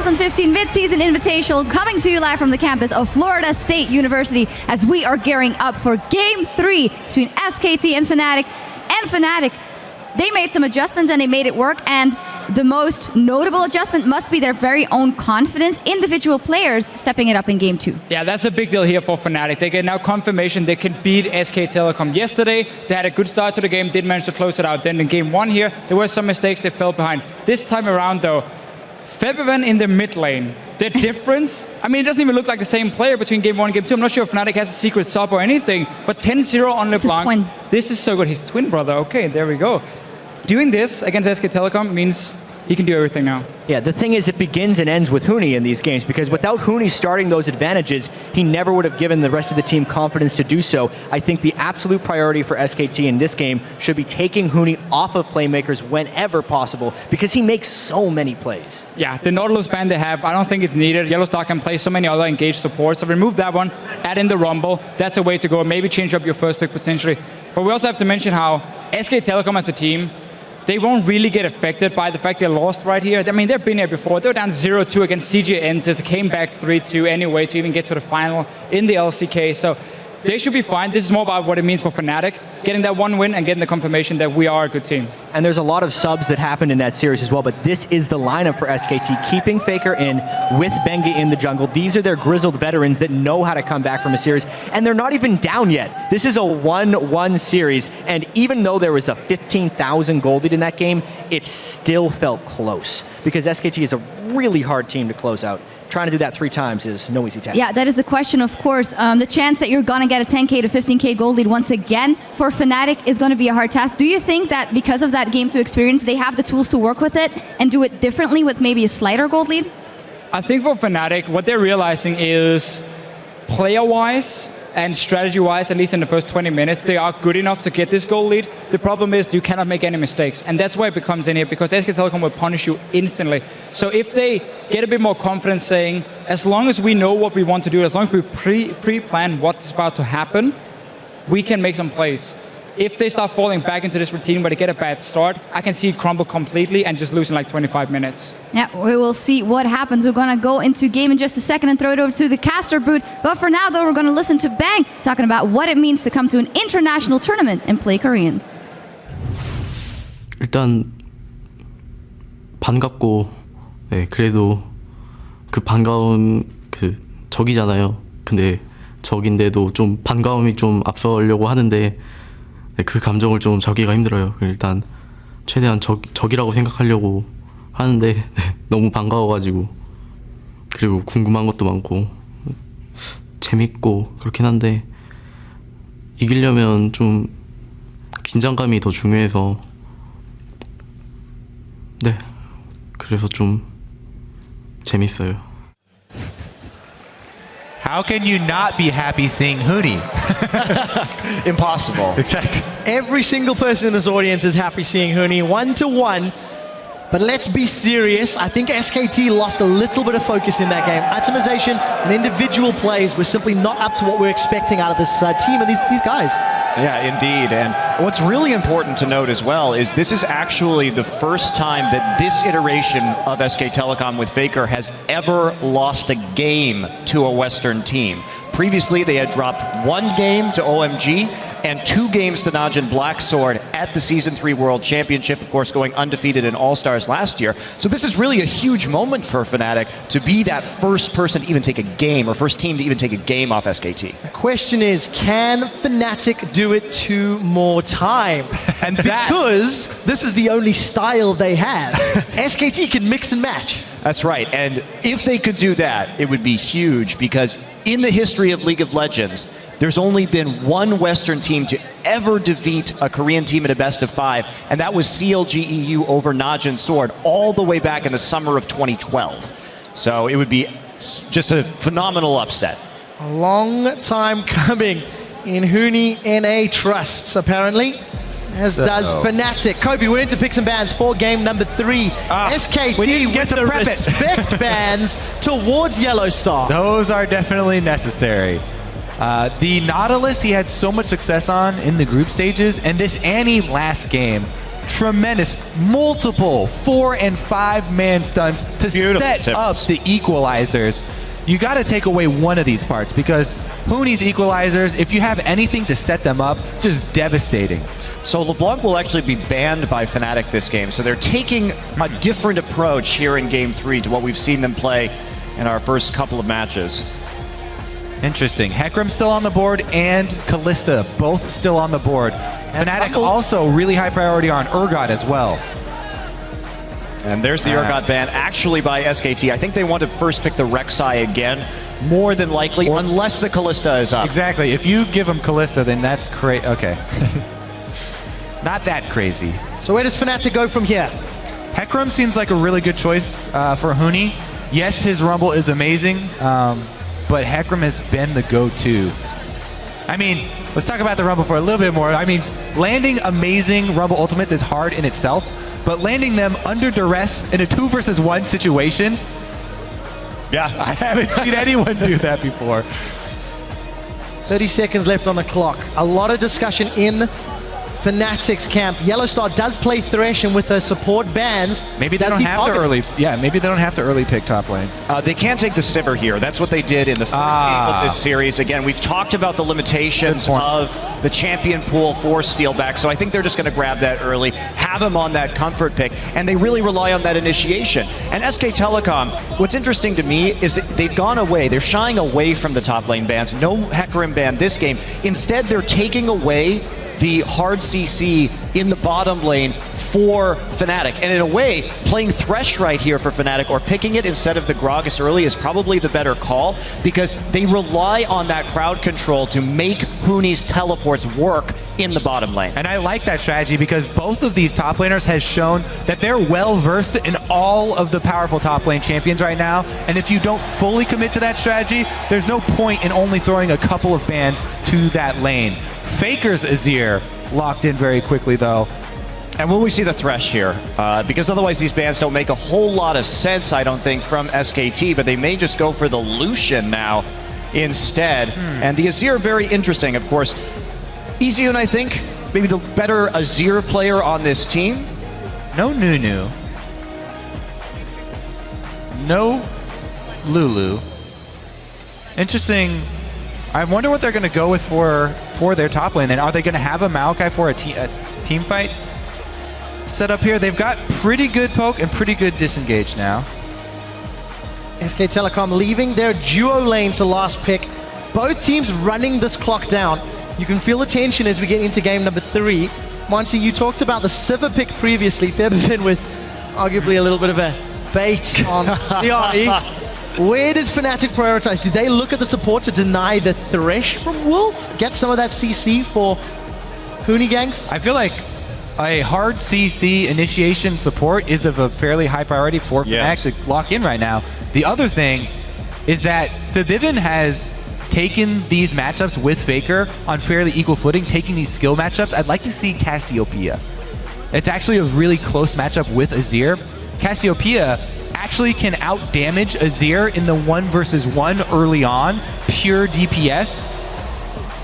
2015 Mid-Season Invitational coming to you live from the campus of Florida State University as we are gearing up for Game 3 between SKT and Fnatic. They made some adjustments and they made it work, and the most notable adjustment must be their very own confidence, individual players stepping it up in Game 2. Yeah, that's a big deal here for Fnatic. They get now confirmation they can beat SK Telecom. Yesterday, they had a good start to the game, did manage to close it out. Then in Game 1 here, there were some mistakes, they fell behind. This time around though, Febiven in the mid lane. The difference, I mean, it doesn't even look like the same player between Game 1 and Game 2. I'm not sure if Fnatic has a secret sub or anything, but 10-0 on LeBlanc. This is so good. His twin brother. Okay, there we go. Doing this against SK Telecom means he can do everything now. Yeah, the thing is, it begins and ends with Huni in these games, because without Huni starting those advantages, he never would have given the rest of the team confidence to do so. I think the absolute priority for SKT in this game should be taking Huni off of playmakers whenever possible, because he makes so many plays. Yeah, the Nautilus ban they have, I don't think it's needed. Yellowstar can play so many other engaged supports, so remove that one, add in the Rumble. That's a way to go. Maybe change up your first pick potentially. But we also have to mention how SK Telecom as a team, they won't really get affected by the fact they lost right here. I mean, they've been here before. They were down 0-2 against CJ Enters, came back 3-2 anyway to even get to the final in the LCK. So they should be fine. This is more about what it means for Fnatic, getting that one win and getting the confirmation that we are a good team. And there's a lot of subs that happened in that series as well, but this is the lineup for SKT, keeping Faker in with Bengi in the jungle. These are their grizzled veterans that know how to come back from a series, and they're not even down yet. This is a 1-1 series, and even though there was a 15,000 gold lead in that game, it still felt close, because SKT is a really hard team to close out. Trying to do that 3 times is no easy task. Yeah, that is the question, of course. The chance that you're going to get a 10K to 15K gold lead once again for Fnatic is going to be a hard task. Do you think that because of that Game 2 experience, they have the tools to work with it and do it differently with maybe a slighter gold lead? I think for Fnatic, what they're realizing is player-wise and strategy-wise, at least in the first 20 minutes, they are good enough to get this goal lead. The problem is you cannot make any mistakes, and that's why it becomes in here, because SK Telecom will punish you instantly. So if they get a bit more confidence saying, as long as we know what we want to do, as long as we pre-plan what's about to happen, we can make some plays. If they start falling back into this routine where they get a bad start, I can see it crumble completely and just lose in like 25 minutes. Yeah, we will see what happens. We're going to go into game in just a second and throw it over to the caster booth. But for now, though, we're going to listen to Bang talking about what it means to come to an international tournament and play Koreans. 일단 반갑고, 네, 그래도 그 반가운 그 적이잖아요. 근데 적인데도 좀 반가움이 좀 앞서려고 하는데, 네, 그 감정을 좀 잡기가 힘들어요. 일단 최대한 적이라고 생각하려고 하는데, 네, 너무 반가워가지고, 그리고 궁금한 것도 많고 재밌고 그렇긴 한데, 이기려면 좀 긴장감이 더 중요해서, 네, 그래서 좀 재밌어요. How can you not be happy seeing Huni? Impossible. Exactly. Every single person in this audience is happy seeing Huni 1-1. But let's be serious. I think SKT lost a little bit of focus in that game. Itemization and individual plays were simply not up to what we're expecting out of this team and these guys. Yeah, indeed. And what's really important to note as well is this is actually the first time that this iteration of SK Telecom with Faker has ever lost a game to a Western team. Previously, they had dropped 1 game to OMG and 2 games to Najin Blacksword at the Season 3 World Championship, of course, going undefeated in All-Stars last year. So this is really a huge moment for Fnatic to be that first person to even take a game, or first team to even take a game off SKT. The question is, can Fnatic do it 2 more times? And because this is the only style they have. SKT can mix and match. That's right, and if they could do that, it would be huge, because in the history of League of Legends, there's only been 1 Western team to ever defeat a Korean team at a best of 5, and that was CLG EU over Najin Sword all the way back in the summer of 2012. So it would be just a phenomenal upset. A long time coming in Huni NA trusts, apparently, as does Fnatic. Kobe, we're into picks and bans for game number 3. SKT we didn't get with the respect bans towards Yellowstar. Those are definitely necessary. The Nautilus he had so much success on in the group stages, and this Annie last game tremendous, multiple 4- and 5-man stunts to set up the equalizers. You got to take away one of these parts because Huni's equalizers, if you have anything to set them up, just devastating. So LeBlanc will actually be banned by Fnatic this game. So they're taking a different approach here in Game 3 to what we've seen them play in our first couple of matches. Interesting. Hecarim's still on the board and Kalista both still on the board. Fnatic also really high priority on Urgot as well. And there's the Urgot ban actually by SKT. I think they want to first pick the Rek'Sai again, more than likely, unless the Kalista is up. Exactly. If you give him Kalista, then that's crazy. Okay. Not that crazy. So where does Fnatic go from here? Hecarim seems like a really good choice for Huni. Yes, his Rumble is amazing, but Hecarim has been the go-to. I mean, let's talk about the Rumble for a little bit more. I mean, landing amazing Rumble ultimates is hard in itself, but landing them under duress in a 2 versus 1 situation, yeah, I haven't seen anyone do that before. 30 seconds left on the clock. A lot of discussion in Fnatic's camp. Yellowstar does play Thresh, and with the support bans, maybe they don't have to early. Yeah, maybe they don't have to early pick top lane. They can't take the Sivir here. That's what they did in the first game of this series. Again, we've talked about the limitations of the champion pool for Steelback, so I think they're just going to grab that early, have him on that comfort pick, and they really rely on that initiation. And SK Telecom, what's interesting to me is that they've gone away. They're shying away from the top lane bans. No Hecarim ban this game. Instead, they're taking away the hard CC in the bottom lane for Fnatic. And in a way, playing Thresh right here for Fnatic or picking it instead of the Gragas early is probably the better call because they rely on that crowd control to make Huni's teleports work in the bottom lane. And I like that strategy because both of these top laners has shown that they're well versed in all of the powerful top lane champions right now. And if you don't fully commit to that strategy, there's no point in only throwing a couple of bans to that lane. Faker's Azir locked in very quickly though. And will we see the Thresh here? Because otherwise these bans don't make a whole lot of sense, I don't think, from SKT, but they may just go for the Lucian now instead. And the Azir, very interesting, of course. Easiun, I think, maybe the better Azir player on this team. No Nunu. No Lulu. Interesting. I wonder what they're going to go with for their top lane. And are they going to have a Maokai for a team fight set up here? They've got pretty good poke and pretty good disengage now. SK Telecom leaving their duo lane to last pick. Both teams running this clock down. You can feel the tension as we get into game number 3. Monty, you talked about the Sivir pick previously. Febvin with arguably a little bit of a bait on the RE. Where does Fnatic prioritize? Do they look at the support to deny the Thresh from Wolf? Get some of that CC for Huni gangs? I feel like a hard CC initiation support is of a fairly high priority for Fnatic to lock in right now. The other thing is that Febvin has taken these matchups with Faker on fairly equal footing, taking these skill matchups. I'd like to see Cassiopeia. It's actually a really close matchup with Azir. Cassiopeia actually can out-damage Azir in the 1 versus 1 early on, pure DPS.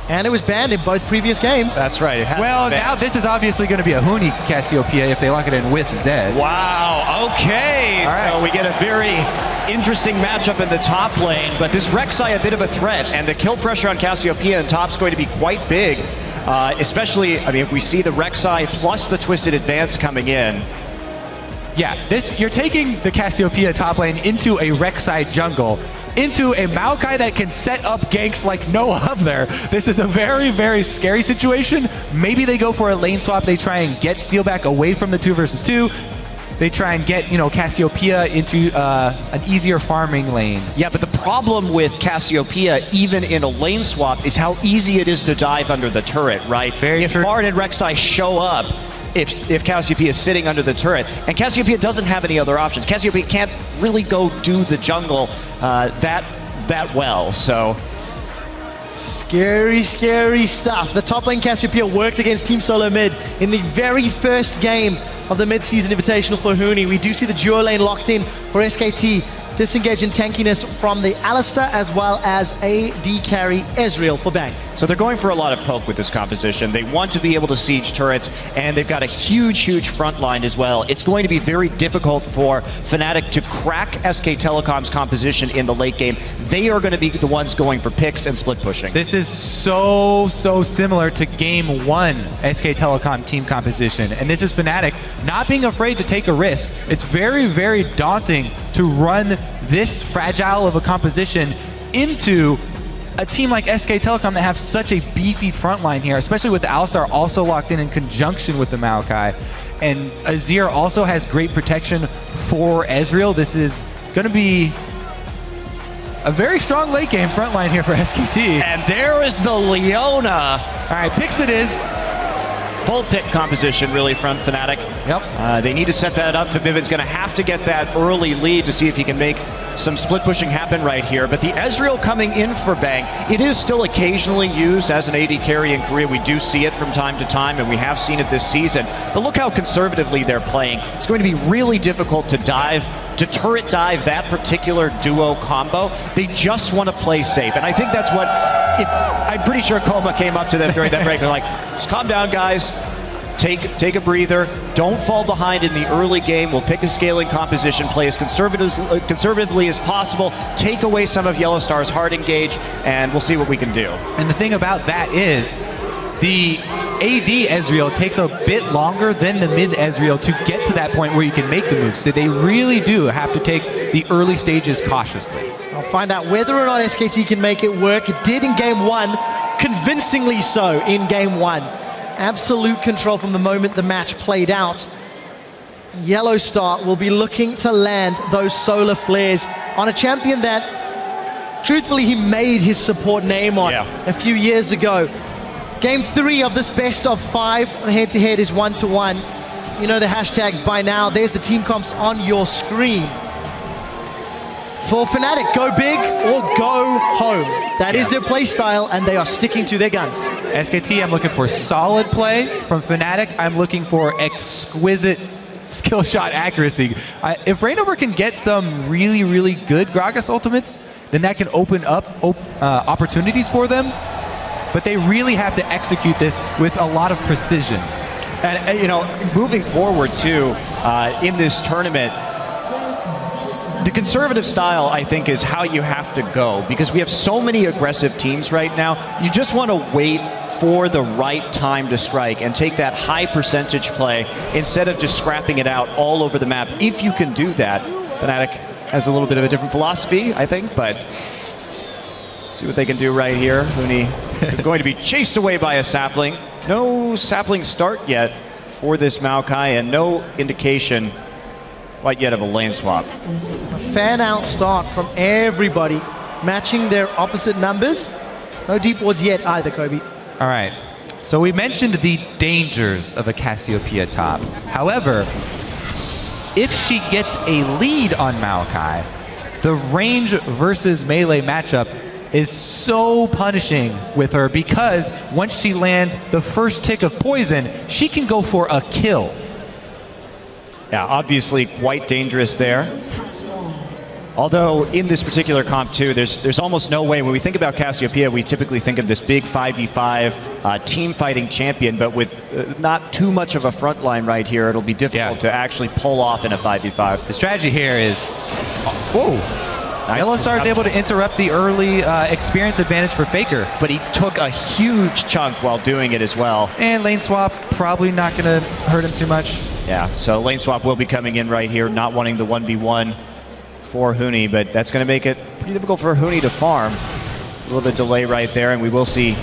And it was banned in both previous games. That's right. Well, now this is obviously going to be a Huni Cassiopeia if they lock it in with Zed. Wow, okay. All right. So we get a very interesting matchup in the top lane, but this Rek'Sai a bit of a threat, and the kill pressure on Cassiopeia and top's going to be quite big, especially, I mean, if we see the Rek'Sai plus the Twisted Advance coming in. Yeah, you're taking the Cassiopeia top lane into a Rek'Sai jungle, into a Maokai that can set up ganks like no other. This is a very, very scary situation. Maybe they go for a lane swap. They try and get Steelback away from the 2 versus 2. They try and get, Cassiopeia into an easier farming lane. Yeah, but the problem with Cassiopeia, even in a lane swap, is how easy it is to dive under the turret, right? If Bard and Rek'Sai show up, if Cassiopeia is sitting under the turret, and Cassiopeia doesn't have any other options. Cassiopeia can't really go do the jungle that well, so. Scary, scary stuff. The top lane Cassiopeia worked against Team Solo Mid in the very first game of the mid-season invitational for Huni. We do see the duo lane locked in for SKT. disengage and tankiness from the Alistair as well as AD carry Ezreal for Bang. So they're going for a lot of poke with this composition. They want to be able to siege turrets, and they've got a huge front line as well. It's going to be very difficult for Fnatic to crack SK Telecom's composition in the late game. They are going to be the ones going for picks and split pushing. This is so similar to Game 1 SK Telecom team composition. And this is Fnatic not being afraid to take a risk. It's very daunting to run this fragile of a composition into a team like SK Telecom that have such a beefy front line here, especially with the Alistar also locked in conjunction with the Maokai. And Azir also has great protection for Ezreal. This is going to be a very strong late game front line here for SKT. And there is the Leona. All right, picks it is. Full pick composition, really, from Fnatic. Yep. They need to set that up. Fabiven's going to have to get that early lead to see if he can make some split pushing happen right here. But the Ezreal coming in for Bang, it is still occasionally used as an AD carry in Korea. We do see it from time to time, and we have seen it this season. But look how conservatively they're playing. It's going to be really difficult to turret dive that particular duo combo. They just want to play safe. And I think that's what, I'm pretty sure Koma came up to them during that break. They're like, just calm down, guys. Take a breather. Don't fall behind in the early game. We'll pick a scaling composition, play as conservatively as possible, take away some of Yellowstar's hard engage, and we'll see what we can do. And the thing about that is the AD Ezreal takes a bit longer than the mid Ezreal to get to that point where you can make the moves. So they really do have to take the early stages cautiously. I'll find out whether or not SKT can make it work. It did in Game 1, convincingly so in Game 1. Absolute control from the moment the match played out. Yellowstar will be looking to land those solar flares on a champion that, truthfully, he made his support name on a few years ago. Game 3 of this best of 5 head-to-head is 1-1. You know the hashtags by now. There's the team comps on your screen. For Fnatic, go big or go home. That is their play style, and they are sticking to their guns. SKT, I'm looking for solid play. From Fnatic, I'm looking for exquisite skill shot accuracy. If Reignover can get some really good Gragas ultimates, then that can open up opportunities for them. But they really have to execute this with a lot of precision. And you know, moving forward too, in this tournament, the conservative style, I think, is how you have to go, because we have so many aggressive teams right now. You just want to wait for the right time to strike and take that high percentage play instead of just scrapping it out all over the map. If you can do that, Fnatic has a little bit of a different philosophy, I think, but see what they can do right here. Huni going to be chased away by a sapling. No sapling start yet for this Maokai, and no indication quite yet of a lane swap. A fan-out start from everybody, matching their opposite numbers. No deep wards yet either, Kobe. All right, so we mentioned the dangers of a Cassiopeia top. However, if she gets a lead on Maokai, the range versus melee matchup is so punishing with her, because once she lands the first tick of poison, she can go for a kill. Yeah, obviously quite dangerous there. Although in this particular comp too, there's almost no way. When we think about Cassiopeia, we typically think of this big 5v5 team fighting champion, but with not too much of a front line right here, it'll be difficult to actually pull off in a 5v5. The strategy here is, whoa. Nice. Yellowstar is able to interrupt the early experience advantage for Faker. But he took a huge chunk while doing it as well. And lane swap, probably not going to hurt him too much. Yeah, so lane swap will be coming in right here, not wanting the 1v1 for Huni, but that's going to make it pretty difficult for Huni to farm. A little bit of delay right there, and we will see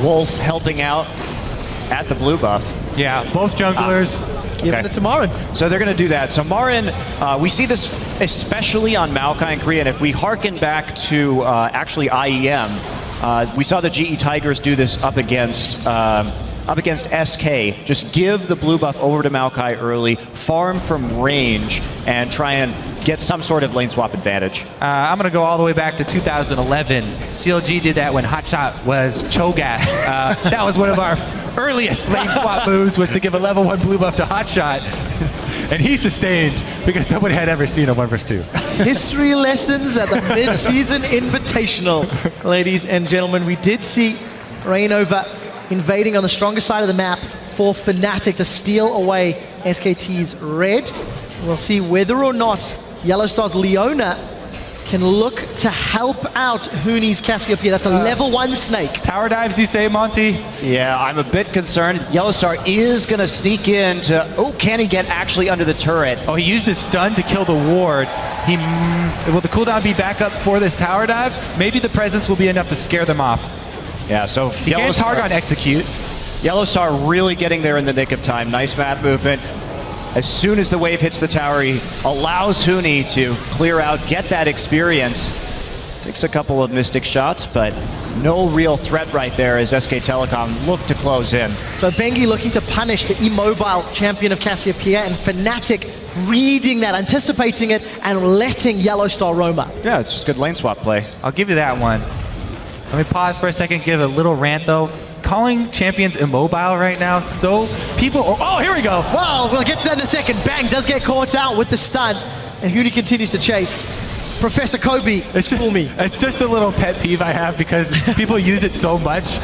Wolf helping out at the blue buff. Yeah, both junglers. Giving it to Marin. So they're going to do that. So Marin, we see this especially on Maokai and Korea, and if we harken back to actually IEM, we saw the GE Tigers do this up against SK. Just give the blue buff over to Maokai early, farm from range, and try and get some sort of lane swap advantage. I'm going to go all the way back to 2011. CLG did that when Hotshot was Cho'Gath. That was one of our earliest lane swap moves, was to give a level 1 blue buff to Hotshot. And he sustained because nobody had ever seen a 1 vs 2. history lessons at the mid-season Invitational. Ladies and gentlemen, we did see Rainova invading on the stronger side of the map for Fnatic to steal away SKT's red. We'll see whether or not Yellow Star's Leona can look to help out Huni's Cassiopeia. That's a level 1 snake. Tower dives, you say, Monty? Yeah, I'm a bit concerned. Yellow Star is going to sneak in to... Oh, can he get actually under the turret? Oh, he used his stun to kill the ward. Will the cooldown be back up for this tower dive? Maybe the presence will be enough to scare them off. Yeah, so He can't Targon execute. Yellow Star really getting there in the nick of time. Nice map movement. As soon as the wave hits the tower, he allows Huni to clear out, get that experience. Takes a couple of Mystic shots, but no real threat right there as SK Telecom look to close in. So Bengi looking to punish the immobile champion of Cassiopeia, and Fnatic reading that, anticipating it, and letting Yellow Star roam up. Yeah, it's just good lane swap play. I'll give you that one. Let me pause for a second, give a little rant though. Calling champions immobile right now, so people... Oh, here we go. Well, we'll get to that in a second. Bang does get caught out with the stun, and Huni continues to chase. Professor Kobe, school me. It's just a little pet peeve I have because people use it so much.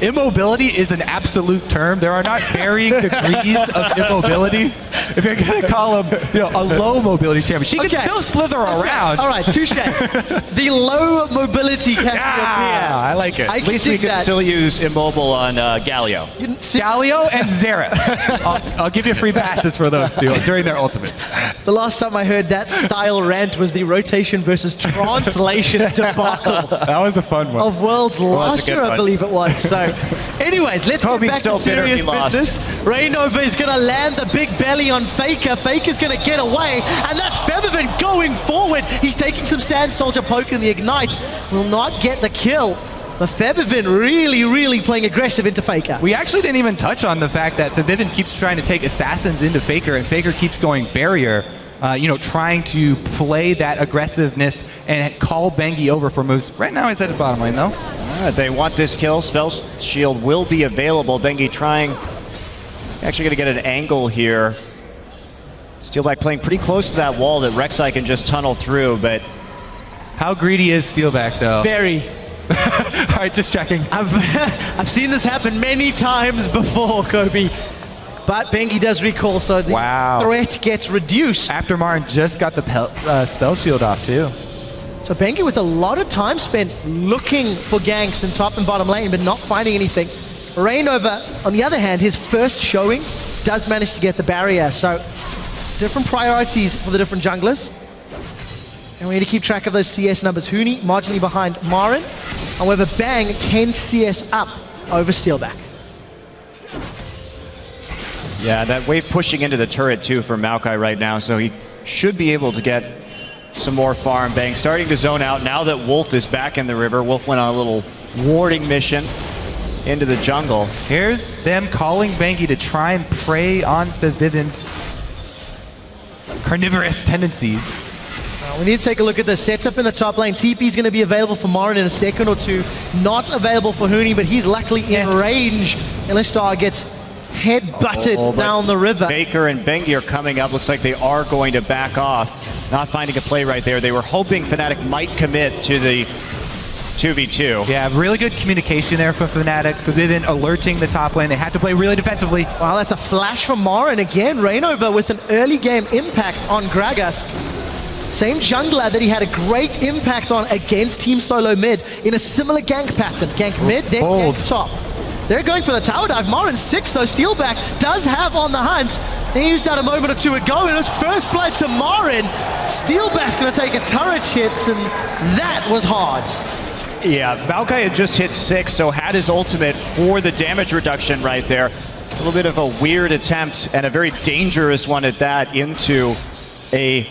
Immobility is an absolute term. There are not varying degrees of immobility. If you're gonna call him, a low mobility champion, she can still slither around. All right, touche. The low mobility Cassiopeia. Yeah, I like it. At least we can still use immobile on Galio. Galio and Xerath. I'll give you free passes for those two during their ultimates. The last time I heard that style rant was the rotation versus translation debacle That was a fun one. of Worlds last year, I believe it was. So, anyways, let's get back to serious business. Rainova is going to land the big belly on Faker. Faker's going to get away, and that's Featherman going forward. He's taking some Sand Soldier poke in the Ignite. Will not get the kill. But Featherman really playing aggressive into Faker. We actually didn't even touch on the fact that Featherman keeps trying to take assassins into Faker, and Faker keeps going barrier. Trying to play that aggressiveness and call Bengi over for moves. Right now he's at the bottom lane though. They want this kill. Spell Shield will be available. Bengi trying, actually going to get an angle here. Steelback playing pretty close to that wall that Rek'Sai can just tunnel through, but... How greedy is Steelback though? Very. All right, just checking. I've seen this happen many times before, Kobe. But Bengi does recall, so the threat gets reduced. After Marin just got the spell shield off too. So Bengi with a lot of time spent looking for ganks in top and bottom lane, but not finding anything. Rainova, on the other hand, his first showing does manage to get the barrier. So different priorities for the different junglers. And we need to keep track of those CS numbers. Huni marginally behind Marin. However, Bang 10 CS up over Steelback. Yeah, that wave pushing into the turret too for Maokai right now, so he should be able to get some more farm. Bang starting to zone out now that Wolf is back in the river. Wolf went on a little warding mission into the jungle. Here's them calling Bengi to try and prey on the Vivian's carnivorous tendencies. We need to take a look at the setup in the top lane. TP is going to be available for Marin in a second or two. Not available for Huni, but he's luckily in range. Illustar gets head-butted down the river. Faker and Bengi are coming up. Looks like they are going to back off. Not finding a play right there. They were hoping Fnatic might commit to the 2v2. Yeah, really good communication there from Fnatic. Vivian alerting the top lane. They had to play really defensively. Wow, that's a flash from Marin again. Rainova with an early game impact on Gragas. Same jungler that he had a great impact on against Team Solo mid in a similar gank pattern. Gank mid, then gank top. They're going for the tower dive. Marin 6 though, Steelback does have on the hunt. He used that a moment or two ago, and it was first blood to Marin. Steelback's going to take a turret hit, and that was hard. Yeah, Maokai had just hit 6, so had his ultimate for the damage reduction right there. A little bit of a weird attempt, and a very dangerous one at that, into a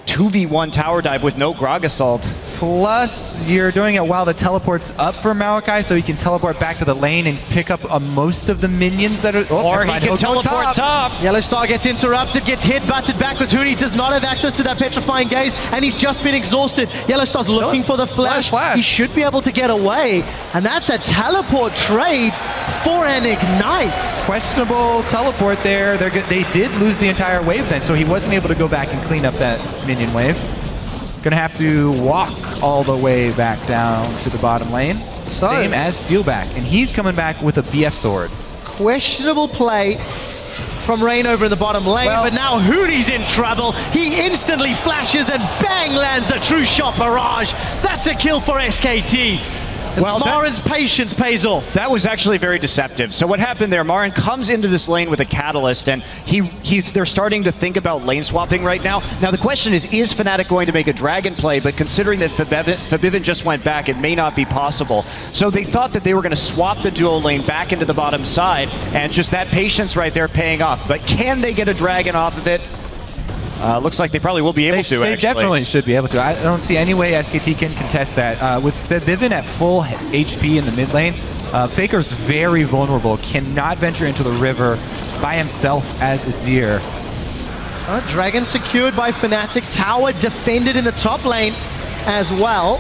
2v1 tower dive with no Grog Assault. Plus, you're doing it while the teleport's up for Maokai, so he can teleport back to the lane and pick up most of the minions that are... or he can teleport top. Yellow Star gets interrupted, gets head-butted backwards. Huni does not have access to that Petrifying Gaze, and he's just been exhausted. Yellow Star's looking for the flash. He should be able to get away, and that's a teleport trade for an Ignite. Questionable teleport there. They did lose the entire wave then, so he wasn't able to go back and clean up that minion wave. Gonna have to walk all the way back down to the bottom lane. So- Same as Steelback, and he's coming back with a BF sword. Questionable play from Reignover in the bottom lane, Well- but now Hooney's in trouble. He instantly flashes and bang lands the true shot barrage. That's a kill for SKT. Well, Marin's patience pays off. That was actually very deceptive. So what happened there, Marin comes into this lane with a catalyst, and they're starting to think about lane swapping right now. Now the question is Fnatic going to make a dragon play? But considering that Fabivin just went back, it may not be possible. So they thought that they were going to swap the duo lane back into the bottom side, and just that patience right there paying off. But can they get a dragon off of it? Looks like they probably will be able to, They actually. definitely should be able to. I don't see any way SKT can contest that. With Vivin at full HP in the mid lane, Faker's very vulnerable, cannot venture into the river by himself as Azir. Dragon secured by Fnatic. Tower defended in the top lane as well.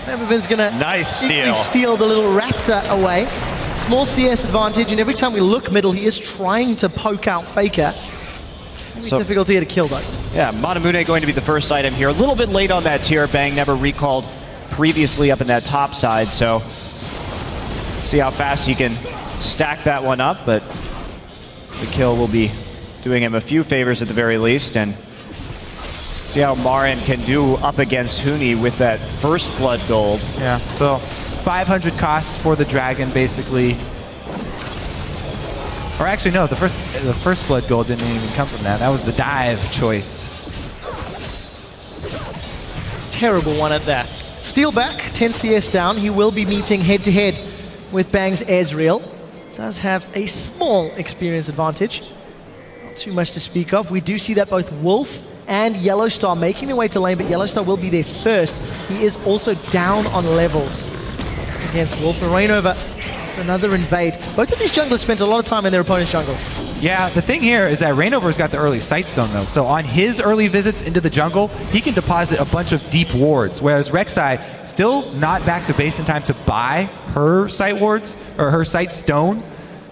Evervin's gonna Nice quickly steal. steal the little raptor away. Small CS advantage, and every time we look middle, he is trying to poke out Faker. So- Difficult to get a kill though. Yeah, Manamune going to be the first item here. A little bit late on that tier. Bang never recalled previously up in that top side, so see how fast you can stack that one up, but the kill will be doing him a few favors at the very least, and see how Marin can do up against Huni with that first blood gold. Yeah, so 500 cost for the dragon, basically. Or actually, no, the first blood gold didn't even come from that. That was the dive choice. Terrible one at that. Steelback, 10 CS down. He will be meeting head-to-head with Bang's Ezreal. Does have a small experience advantage. Not too much to speak of. We do see that both Wolf and Yellowstar making their way to lane, but Yellowstar will be there first. He is also down on levels against Wolf. And Reignover, another invade. Both of these junglers spent a lot of time in their opponent's jungle. Yeah, the thing here is that Reignover's got the early Sightstone, though. So on his early visits into the jungle, he can deposit a bunch of deep wards, whereas Rek'Sai still not back to base in time to buy her Sight wards, or her Sightstone.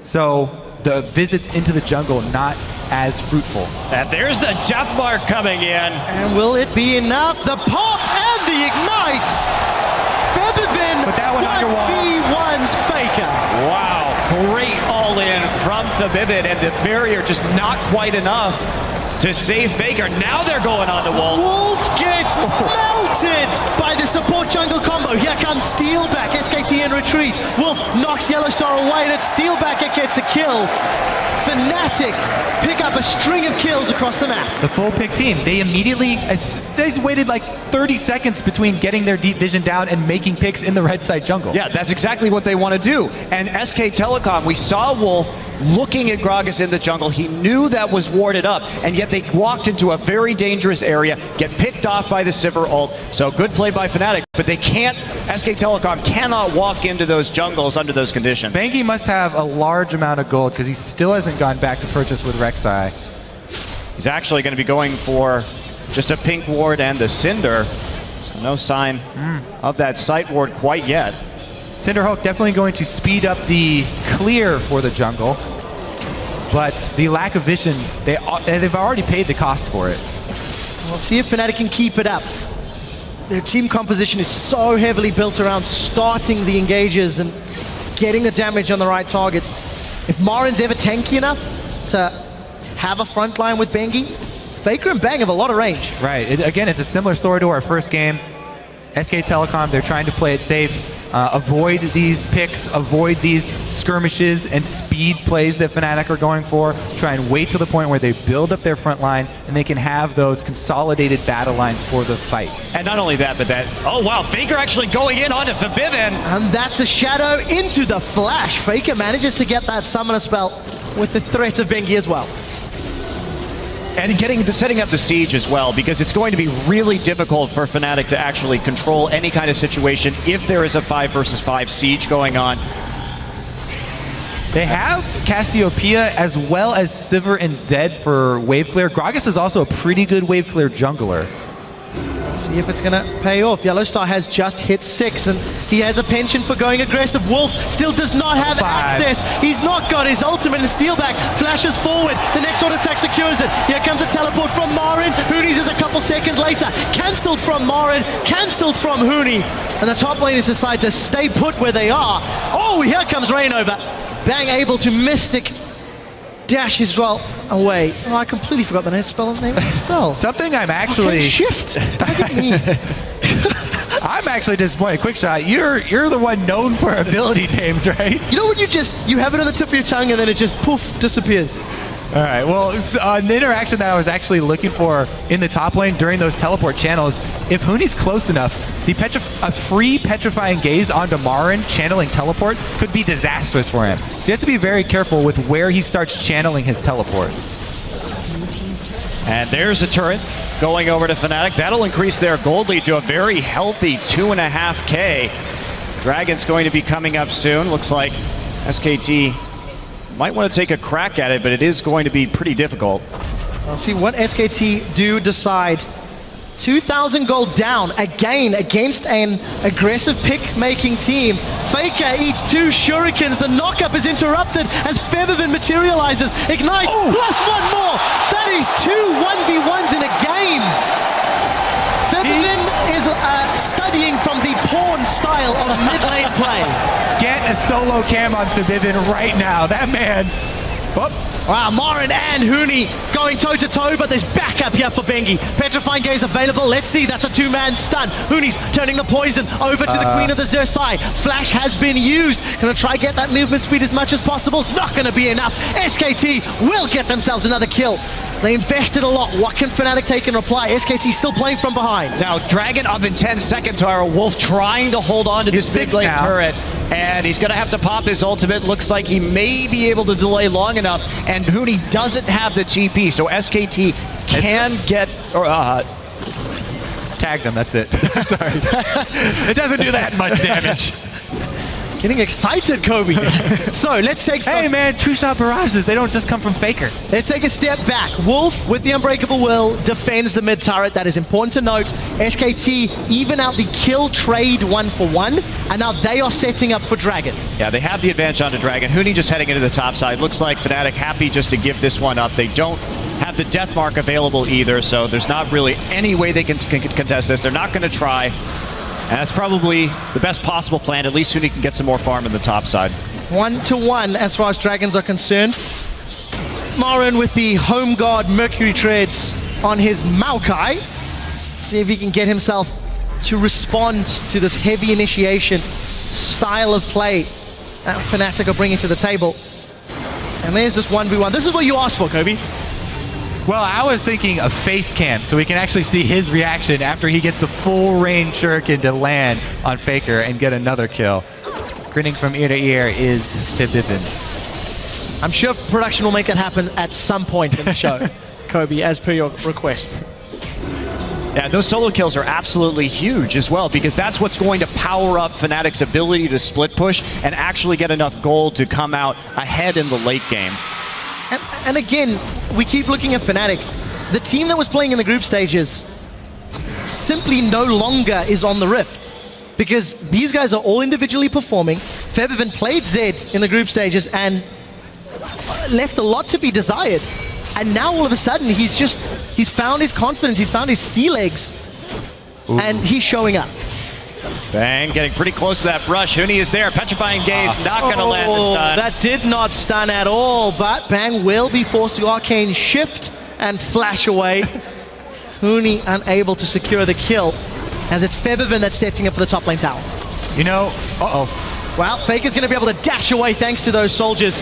So the visits into the jungle not as fruitful. And there's the death mark coming in. And will it be enough? The pop and the ignites! Fabivin Put that one on your wall. V1's Faker. Wow, great all-in from Fabivin, and the barrier just not quite enough to save Faker. Now they're going on the wall. Wolf gets melted by the support jungle combo. Here comes Steelback, SKT in retreat. Wolf knocks Yellowstar away, and it's Steelback that gets the kill. Fnatic pick up a string of kills across the map. The full pick team, they immediately, they waited like 30 seconds between getting their deep vision down and making picks in the red side jungle. Yeah, that's exactly what they want to do. And SK Telecom, we saw Wolf looking at Gragas in the jungle. He knew that was warded up, and yet they walked into a very dangerous area, get picked off by the Sivir ult. So good play by Fnatic, but they can't, SK Telecom cannot walk into those jungles under those conditions. Bangi must have a large amount of gold because he still hasn't gone back to purchase with Rek'Sai. He's actually going to be going for just a pink ward and the Cinder. So no sign of that sight ward quite yet. Cinderhulk definitely going to speed up the clear for the jungle, but the lack of vision, they've already paid the cost for it. We'll see if Fnatic can keep it up. Their team composition is so heavily built around starting the engages and getting the damage on the right targets. If Marin's ever tanky enough to have a front line with Bengi, Faker and Bang have a lot of range. Right, again, it's a similar story to our first game. SK Telecom, they're trying to play it safe, avoid these picks, avoid these skirmishes and speed plays that Fnatic are going for, try and wait to the point where they build up their front line and they can have those consolidated battle lines for the fight. And not only that, but that, oh wow, Faker actually going in onto Fabivin. And that's a shadow into the flash. Faker manages to get that summoner spell with the threat of Bengi as well. And setting up the siege as well, because it's going to be really difficult for Fnatic to actually control any kind of situation if there is a 5 versus 5 siege going on. They have Cassiopeia as well as Sivir and Zed for wave clear. Gragas is also a pretty good wave clear jungler. See if it's gonna pay off. Yellowstar has just hit 6 and he has a penchant for going aggressive. Wolf still does not have 5. access. He's not got his ultimate and Steelback flashes forward. The next auto attack secures it. Here comes a teleport from Marin. Hoonies is a couple seconds later, cancelled from Morin, cancelled from Huni. And the top laners decide to stay put where they are. Oh, here comes Rainover. Bang able to Mystic dash as well away. Oh, I completely forgot the name of the spell. Something I'm actually... Okay, shift. Look at me. I'm actually disappointed. Quick shot, you're the one known for ability names, right? You know when you have it on the tip of your tongue and then it just poof, disappears. All right, well, the interaction that I was actually looking for in the top lane during those teleport channels, if Huni's close enough, a free Petrifying Gaze onto Marin channeling teleport could be disastrous for him. So you have to be very careful with where he starts channeling his teleport. And there's a turret going over to Fnatic. That'll increase their gold lead to a very healthy 2.5K. Dragon's going to be coming up soon. Looks like SKT might want to take a crack at it, but it is going to be pretty difficult. I'll see what SKT do decide. 2,000 gold down again against an aggressive pick-making team. Faker eats 2 shurikens. The knockup is interrupted as Febiven materializes. Ignite plus one more. That is 2 1v1s in a game. Febiven is studying from the pawn style of mid-lane play. Get a solo cam on Febiven right now. That man... Oh. Wow, Morin and Huni going toe-to-toe, but there's backup here for Bengi. Petrifying Gaze available. Let's see, that's a 2-man stun. Huni's turning the poison over to the Queen of the Xur side. Flash has been used. Gonna try get that movement speed as much as possible. It's not gonna be enough. SKT will get themselves another kill. They invested a lot. What can Fnatic take in reply? SKT still playing from behind. Now, Dragon up in 10 seconds, however. Wolf trying to hold on to this big lane turret. And he's going to have to pop his ultimate. Looks like he may be able to delay long enough. And Huni doesn't have the TP, so SKT can get... Tagged him, that's it. Sorry. It doesn't do that much damage. Getting excited, Kobe. So let's take some... Hey man, 2-shot barrages, they don't just come from Faker. Let's take a step back. Wolf, with the Unbreakable Will, defends the mid turret. That is important to note. SKT even out the kill trade 1-for-1, and now they are setting up for Dragon. Yeah, they have the advantage onto Dragon. Huni just heading into the top side. Looks like Fnatic happy just to give this one up. They don't have the death mark available either, so there's not really any way they can contest this. They're not going to try. And that's probably the best possible plan. At least Huni can get some more farm in the top side. 1-to-1 as far as Dragons are concerned. Marin with the Home Guard Mercury Treads on his Maokai. See if he can get himself to respond to this heavy initiation style of play that Fnatic are bringing to the table. And there's this 1v1. This is what you asked for, Kobe. Well, I was thinking a face cam, so we can actually see his reaction after he gets the full range shuriken to land on Faker and get another kill. Grinning from ear to ear is Febiven. I'm sure production will make it happen at some point in the show, Kobe, as per your request. Yeah, those solo kills are absolutely huge as well, because that's what's going to power up Fnatic's ability to split push and actually get enough gold to come out ahead in the late game. And again, we keep looking at Fnatic. The team that was playing in the group stages simply no longer is on the Rift, because these guys are all individually performing. Febiven played Zed in the group stages and left a lot to be desired. And now all of a sudden he's found his confidence, he's found his sea legs, and he's showing up. Bang, getting pretty close to that brush. Huni is there. Petrifying Gaze, not going to land the stun. That did not stun at all, but Bang will be forced to arcane shift and flash away. Huni unable to secure the kill, as it's Febiven that's setting up for the top lane tower. You know, Well, Faker's going to be able to dash away thanks to those soldiers.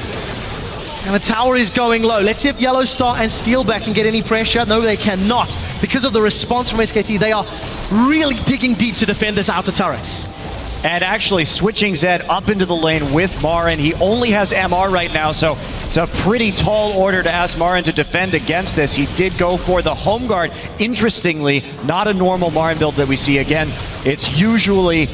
And the tower is going low. Let's see if Yellow Star and Steelback can get any pressure. No, they cannot. Because of the response from SKT, they are really digging deep to defend this outer turret. And actually switching Zed up into the lane with Marin. He only has MR right now, so it's a pretty tall order to ask Marin to defend against this. He did go for the Home Guard. Interestingly, not a normal Marin build that we see. Again, it's usually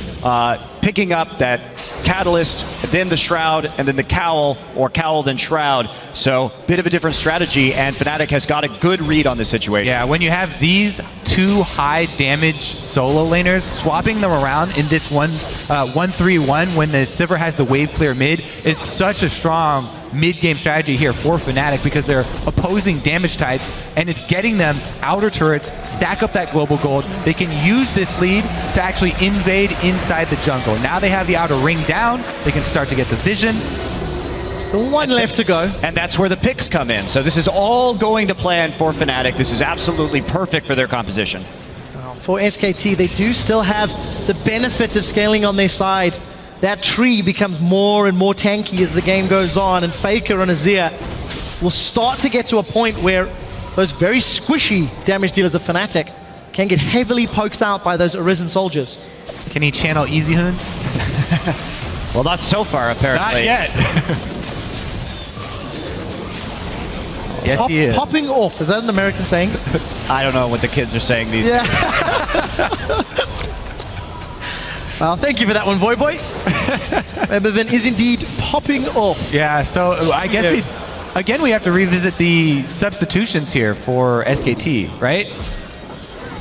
picking up that Catalyst, then the Shroud, and then the Cowl, or Cowl then Shroud. So, bit of a different strategy, and Fnatic has got a good read on this situation. Yeah, when you have these 2 high damage solo laners, swapping them around in this 1-3-1 when the Sivir has the wave clear mid is such a strong mid-game strategy here for Fnatic because they're opposing damage types, and it's getting them outer turrets, stack up that global gold. They can use this lead to actually invade inside the jungle. Now they have the outer ring down. They can start to get the vision. Still one left to go. And that's where the picks come in. So this is all going to plan for Fnatic. This is absolutely perfect for their composition. For SKT, they do still have the benefit of scaling on their side. That tree becomes more and more tanky as the game goes on, and Faker and Azir will start to get to a point where those very squishy damage dealers of Fnatic can get heavily poked out by those Arisen soldiers. Can he channel Easy Hoon? Well, not so far, apparently. Not yet. Yes, he is. Popping off, is that an American saying? I don't know what the kids are saying these days. Well, thank you for that one, Boy. Febiven is indeed popping off. Yeah, so I guess again we have to revisit the substitutions here for SKT, right?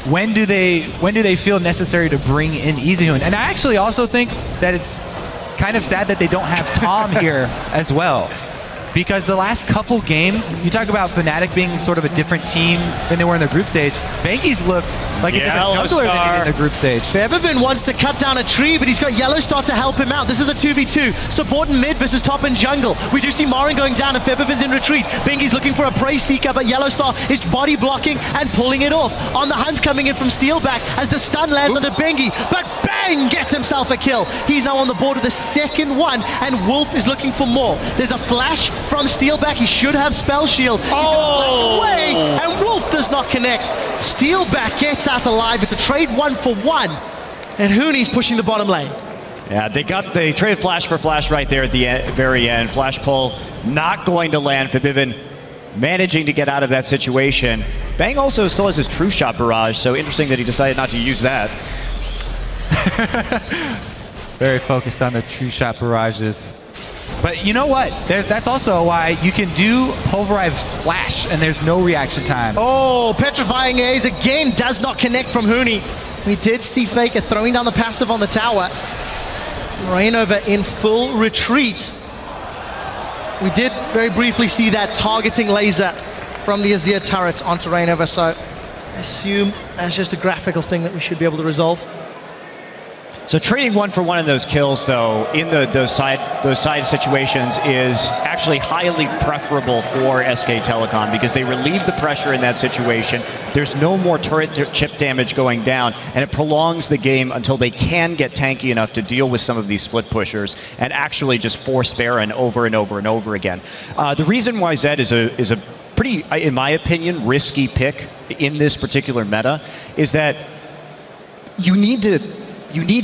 When do they feel necessary to bring in Easyhoon? And I actually also think that it's kind of sad that they don't have Tom here as well. Because the last couple games, you talk about Fnatic being sort of a different team than they were in their group stage. Bengi's looked like a different jungler than in the group stage. Febiven wants to cut down a tree, but he's got Yellowstar to help him out. This is a 2v2. Support in mid versus top and jungle. We do see Marin going down and Febiven's in retreat. Bengi's looking for a prey seeker, but Yellowstar is body blocking and pulling it off. On the hunt coming in from Steelback as the stun lands onto Bengi, but bang! Gets himself a kill. He's now on the board with the second one, and Wolf is looking for more. There's a flash from Steelback. He should have Spell Shield. He's gonna flash away, and Wolf does not connect. Steelback gets out alive. It's a trade 1-for-1, and Hooney's pushing the bottom lane. Yeah, they traded flash for flash right there at the very end. Flash pull not going to land. Febiven managing to get out of that situation. Bang also still has his True Shot barrage, so interesting that he decided not to use that. Very focused on the True Shot barrages. But you know what? That's also why you can do Pulverize Flash and there's no reaction time. Oh, Petrifying Gaze again does not connect from Hooney. We did see Faker throwing down the passive on the tower. Rainover in full retreat. We did very briefly see that targeting laser from the Azir turret onto Rainover, so I assume that's just a graphical thing that we should be able to resolve. So trading 1-for-1 in those kills, though, in those side situations is actually highly preferable for SK Telecom because they relieve the pressure in that situation. There's no more turret chip damage going down, and it prolongs the game until they can get tanky enough to deal with some of these split pushers and actually just force Baron over and over and over again. The reason why Zed is a pretty, in my opinion, risky pick in this particular meta is that you need to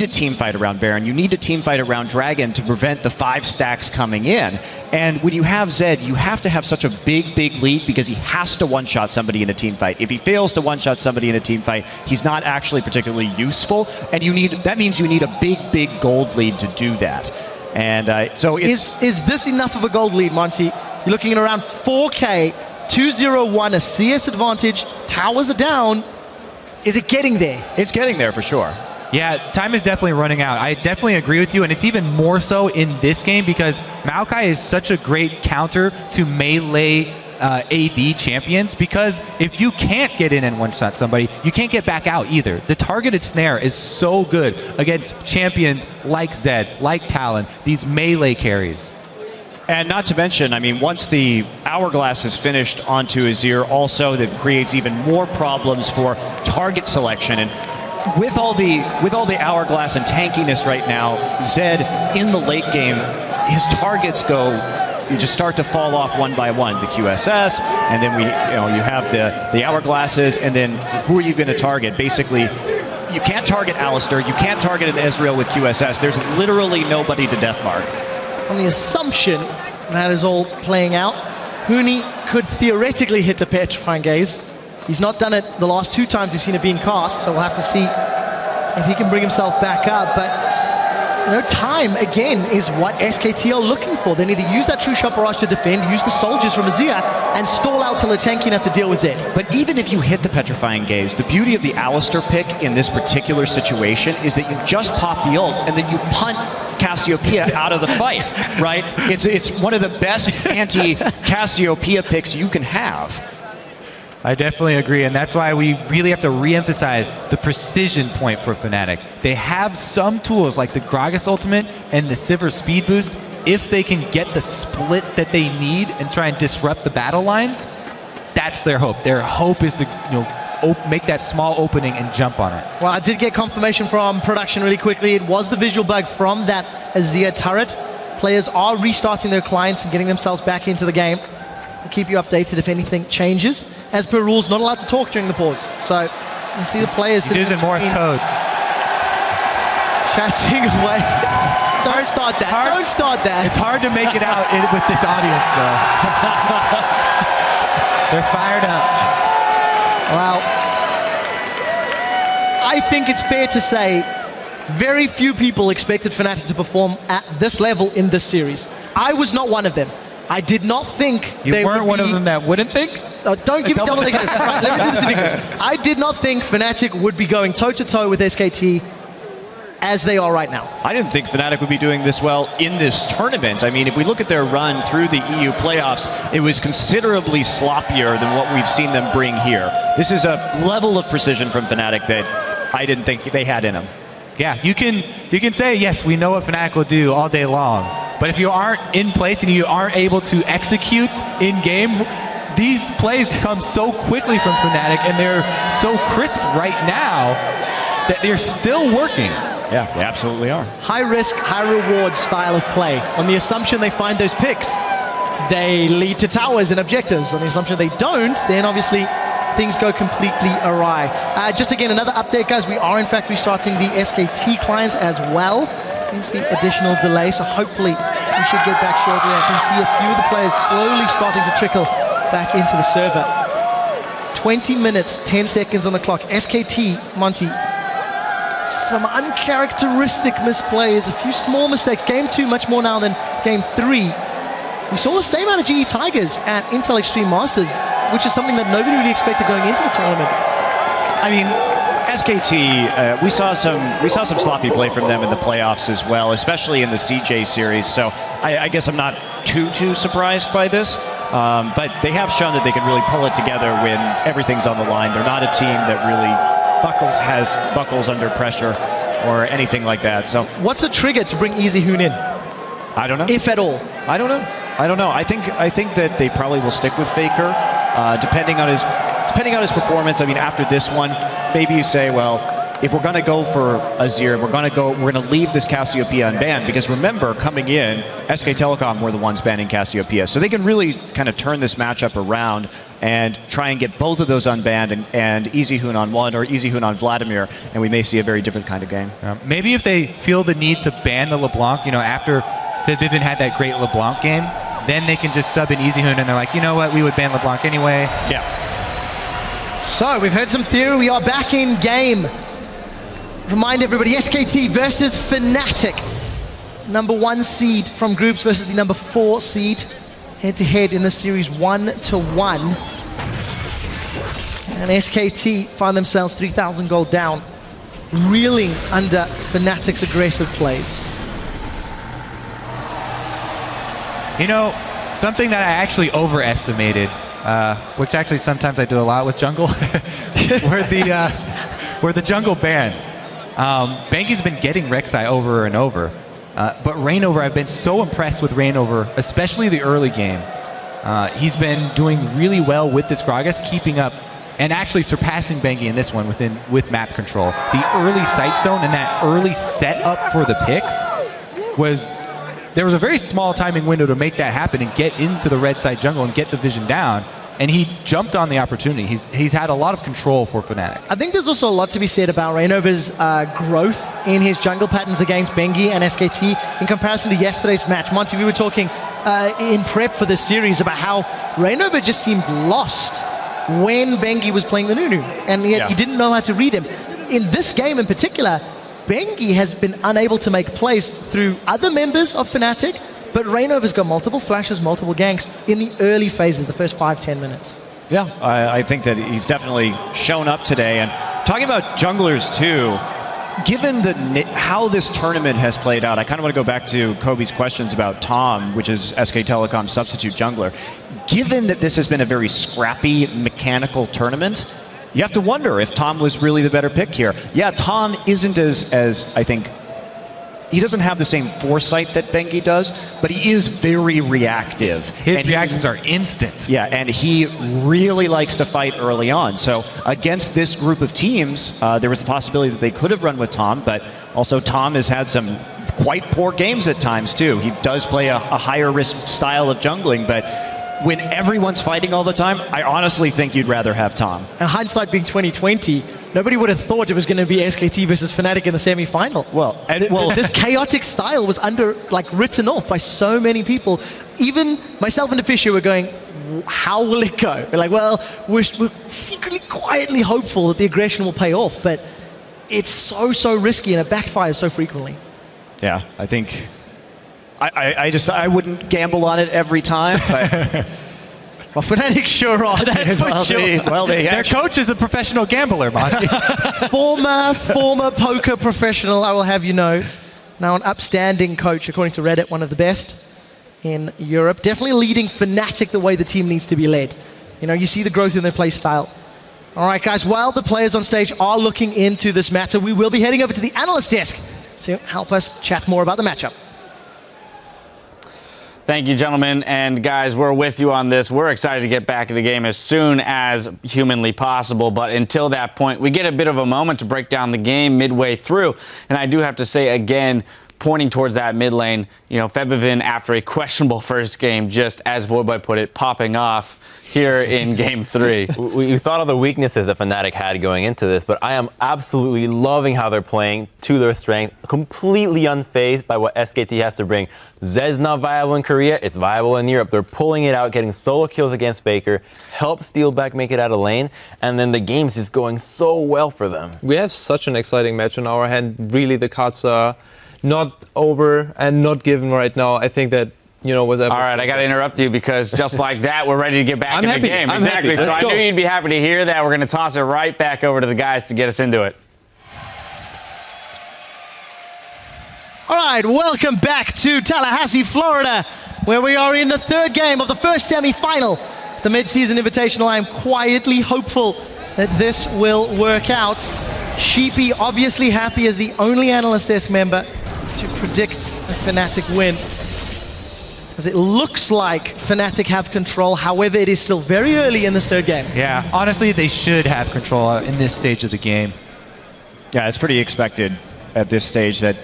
team fight around Baron. You need to team fight around Dragon to prevent the 5 stacks coming in. And when you have Zed, you have to have such a big lead because he has to one-shot somebody in a team fight. If he fails to one-shot somebody in a team fight, he's not actually particularly useful. And that means you need a big gold lead to do that. And so it's... Is this enough of a gold lead, Monty? You're looking at around 4K, 2-0-1, a CS advantage, towers are down. Is it getting there? It's getting there for sure. Yeah, time is definitely running out. I definitely agree with you, and it's even more so in this game because Maokai is such a great counter to melee AD champions because if you can't get in and one-shot somebody, you can't get back out either. The targeted snare is so good against champions like Zed, like Talon, these melee carries. And not to mention, I mean, once the Hourglass is finished onto Azir, also that creates even more problems for target selection. And with all the Hourglass and tankiness right now, Zed in the late game, his targets you just start to fall off one by one. The QSS, and then you have the Hourglasses, and then who are you going to target? Basically, you can't target Alistar, you can't target an Ezreal with QSS. There's literally nobody to deathmark. On the assumption that is all playing out, Hooney could theoretically hit the Petrifying Gaze. He's not done it the last 2 times we've seen it being cast, so we'll have to see if he can bring himself back up. But time, again, is what SKT are looking for. They need to use that True Shot barrage to defend, use the soldiers from Azir, and stall out till they're tanky enough to deal with Zed. But even if you hit the Petrifying Gaze, the beauty of the Alistar pick in this particular situation is that you just pop the ult, and then you punt Cassiopeia out of the fight, right? It's one of the best anti-Cassiopeia picks you can have. I definitely agree, and that's why we really have to re-emphasize the precision point for Fnatic. They have some tools like the Gragas ultimate and the Sivir speed boost. If they can get the split that they need and try and disrupt the battle lines, that's their hope. Their hope is to make that small opening and jump on it. Well, I did get confirmation from production really quickly. It was the visual bug from that Azir turret. Players are restarting their clients and getting themselves back into the game. I'll keep you updated if anything changes. As per rules, not allowed to talk during the pause. So you see the players using Morse code. Chatting away. Don't start that. Don't start that. It's hard to make it out with this audience, though. They're fired up. Well, I think it's fair to say very few people expected Fnatic to perform at this level in this series. I was not one of them. I did not think you weren't one of them that wouldn't think? Don't give me double negative. Right, let me do this in English. I did not think Fnatic would be going toe-to-toe with SKT as they are right now. I didn't think Fnatic would be doing this well in this tournament. I mean, if we look at their run through the EU playoffs, it was considerably sloppier than what we've seen them bring here. This is a level of precision from Fnatic that I didn't think they had in them. Yeah, you can say, yes, we know what Fnatic will do all day long. But if you aren't in place and you aren't able to execute in-game, these plays come so quickly from Fnatic and they're so crisp right now that they're still working. Yeah, they absolutely are. High risk, high reward style of play. On the assumption they find those picks, they lead to towers and objectives. On the assumption they don't, then obviously things go completely awry. Just again, another update, guys. We are in fact restarting the SKT clients as well. Hence the additional delay, so hopefully we should get back shortly. I can see a few of the players slowly starting to trickle back into the server. 20 minutes, 10 seconds on the clock. SKT, Monty, some uncharacteristic misplays, a few small mistakes. Game 2 much more now than Game 3. We saw the same amount of GE Tigers at Intel Extreme Masters, which is something that nobody really expected going into the tournament. I mean, SKT, we saw some sloppy play from them in the playoffs as well, especially in the CJ series. So I guess I'm not too surprised by this, but they have shown that they can really pull it together when everything's on the line. They're not a team that really buckles under pressure or anything like that. So what's the trigger to bring Easy Hoon in? I don't know. If at all. I don't know. I think that they probably will stick with Faker, depending on his performance. I mean, after this one, maybe you say, well, if we're going to go for Azir, we're going to leave this Cassiopeia unbanned, because remember, coming in, SK Telecom were the ones banning Cassiopeia, so they can really kind of turn this matchup around and try and get both of those unbanned and Easy Hoon on one or Easy Hoon on Vladimir, and we may see a very different kind of game. Maybe if they feel the need to ban the LeBlanc, after Fibivin had that great LeBlanc game, then they can just sub in Easy Hoon and they're like, you know what, we would ban LeBlanc anyway. Yeah. So we've heard some theory. We are back in game. Remind everybody, SKT versus Fnatic. Number 1 seed from groups versus the number 4 seed. Head-to-head in the series 1-1. And SKT find themselves 3,000 gold down, reeling under Fnatic's aggressive plays. Something that I actually overestimated, which actually sometimes I do a lot with jungle, were the jungle bans. Bengi's been getting Rek'Sai over and over, but Reignover, I've been so impressed with Reignover, especially the early game. He's been doing really well with this Gragas, keeping up and actually surpassing Bengi in this one with map control. The early Sightstone and that early setup for the picks there was a very small timing window to make that happen and get into the red side jungle and get the vision down. And he jumped on the opportunity. He's had a lot of control for Fnatic. I think there's also a lot to be said about Reignover's growth in his jungle patterns against Bengi and SKT in comparison to yesterday's match. Monty, we were talking in prep for this series about how Reignover just seemed lost when Bengi was playing the Nunu, and yet he didn't know how to read him. In this game in particular, Bengi has been unable to make plays through other members of Fnatic, but Reignover's got multiple flashes, multiple ganks in the early phases, the first 5-10 minutes. Yeah, I think that he's definitely shown up today. And talking about junglers too, given how this tournament has played out, I kind of want to go back to Kobe's questions about Tom, which is SK Telecom's substitute jungler. Given that this has been a very scrappy, mechanical tournament, you have to wonder if Tom was really the better pick here. Yeah, Tom isn't as I think, he doesn't have the same foresight that Bengi does, but he is very reactive. His reactions are instant. Yeah, and he really likes to fight early on. So against this group of teams, there was a possibility that they could have run with Tom, but also Tom has had some quite poor games at times too. He does play a higher risk style of jungling, but when everyone's fighting all the time, I honestly think you'd rather have Tom. And hindsight being 2020, nobody would have thought it was going to be SKT versus Fnatic in the semi-final. Well, this chaotic style was written off by so many people. Even myself and Fisher were going, how will it go? We're like, well, we're secretly, quietly hopeful that the aggression will pay off, but it's so risky and it backfires so frequently. Yeah, I think I wouldn't gamble on it every time. But well, Fnatic sure are, that's for sure. Their coach is a professional gambler, Monty. former poker professional, I will have you know. Now an upstanding coach, according to Reddit, one of the best in Europe. Definitely leading Fnatic the way the team needs to be led. You know, you see the growth in their play style. All right, guys, while the players on stage are looking into this matter, we will be heading over to the analyst desk to help us chat more about the matchup. Thank you, gentlemen. And guys, we're with you on this. We're excited to get back in the game as soon as humanly possible. But until that point, we get a bit of a moment to break down the game midway through. And I do have to say again, pointing towards that mid lane, you know, Febivin, after a questionable first game, just as Voidboy put it, popping off here in game 3. We thought of the weaknesses that Fnatic had going into this, but I am absolutely loving how they're playing to their strength, completely unfazed by what SKT has to bring. Zed's not viable in Korea, it's viable in Europe. They're pulling it out, getting solo kills against Faker, help steal back, make it out of lane, and then the game's just going so well for them. We have such an exciting match in our hand. Really, the cards are not over and not given right now. I think that, you know, was all right, I got to interrupt you because just like that, we're ready to get back in the game. I'm exactly. happy. So I knew you'd be happy to hear that. We're going to toss it right back over to the guys to get us into it. All right, welcome back to Tallahassee, Florida, where we are in the third game of the first semi-final. The mid-season invitational. I am quietly hopeful that this will work out. Sheepy obviously happy as the only analyst desk member to predict a Fnatic win, as it looks like Fnatic have control. However, it is still very early in this third game. Yeah, honestly, they should have control in this stage of the game. yeah, it's pretty expected at this stage that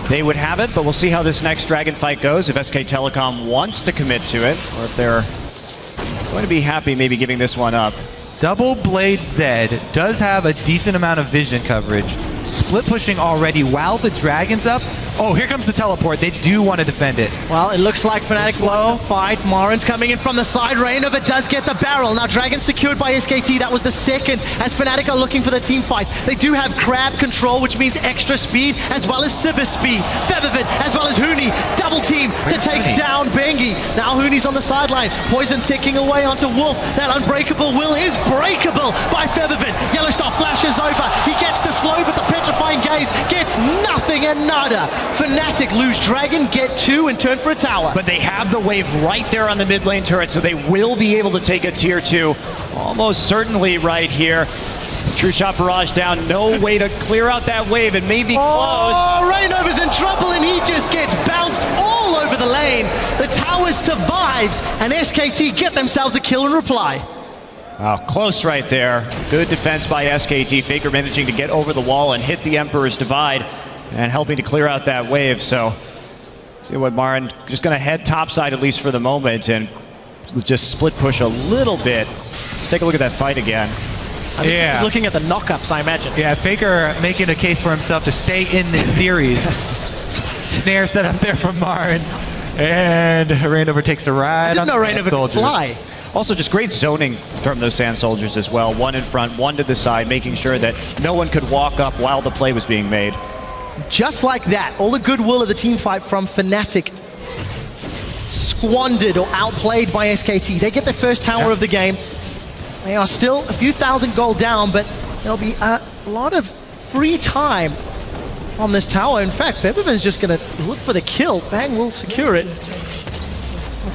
they would have it, but we'll see how this next Dragon fight goes, if SK Telecom wants to commit to it, or if they're going to be happy maybe giving this one up. Double Blade Zed does have a decent amount of vision coverage. Split pushing already while the Dragon's up. Oh, here comes the teleport. They do want to defend it. Well, it looks like Fnatic's low fight. Marin's coming in from the side. Reignover does get the barrel. Now Dragon secured by SKT. That was the second as Fnatic are looking for the team fight. They do have crab control, which means extra speed as well as Sivir speed. Febivin as well as Huni. Double team to take down Bengi. Now Huni's on the sideline. Poison ticking away onto Wolf. That unbreakable will is breakable by Febivin. Yellowstar flashes over. He gets the slow, but the petrifying gaze gets nothing and nada. Fnatic lose Dragon, get 2, and turn for a tower. But they have the wave right there on the mid lane turret, so they will be able to take a tier 2 almost certainly right here. True shot barrage down, no way to clear out that wave, and maybe close. Oh, Reignover's in trouble, and he just gets bounced all over the lane. The tower survives, and SKT get themselves a kill in reply. Wow, close right there. Good defense by SKT. Faker managing to get over the wall and hit the Emperor's Divide and helping to clear out that wave. So, see what Marin just going to head topside at least for the moment and just split push a little bit. Let's take a look at that fight again. Yeah. Looking at the knockups, I imagine. Yeah, Faker making a case for himself to stay in this series. Snare set up there from Marin. And Reignover takes a ride. I didn't know Reignover could fly. Also, just great zoning from those Sand Soldiers as well. One in front, one to the side, making sure that no one could walk up while the play was being made. Just like that, all the goodwill of the team fight from Fnatic squandered or outplayed by SKT. They get their first tower of the game. They are still a few thousand gold down, but there'll be a lot of free time on this tower. In fact, Febiven's just going to look for the kill. Bang will secure it.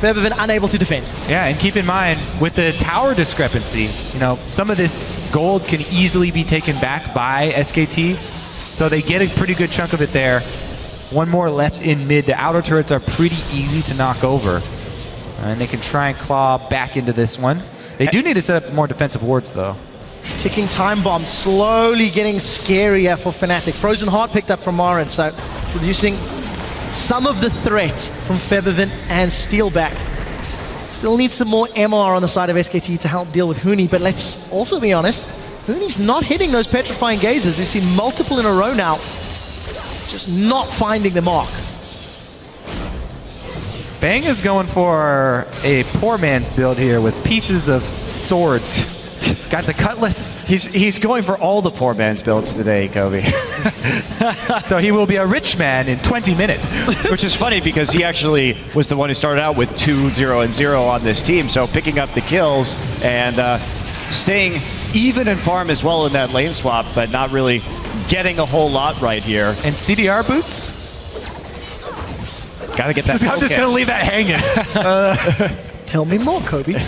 Febiven unable to defend. Yeah, and keep in mind, with the tower discrepancy, you know, some of this gold can easily be taken back by SKT. So they get a pretty good chunk of it there. One more left in mid. The outer turrets are pretty easy to knock over. And they can try and claw back into this one. They do need to set up more defensive wards, though. Ticking time bomb slowly getting scarier for Fnatic. Frozen Heart picked up from Marin, so reducing some of the threat from Febiven and Steelback. Still needs some more MR on the side of SKT to help deal with Huni, but let's also be honest, Huni's not hitting those petrifying gazes. We've seen multiple in a row now, just not finding the mark. Bang is going for a poor man's build here with pieces of swords. Got the cutlass. He's going for all the poor man's builds today, Kobe. So he will be a rich man in 20 minutes. Which is funny because he actually was the one who started out with 2-0-0 on this team. So picking up the kills and staying even in farm as well in that lane swap, but not really getting a whole lot right here. And CDR boots? Gotta get that. I'm just gonna leave that hanging. Tell me more, Kobe.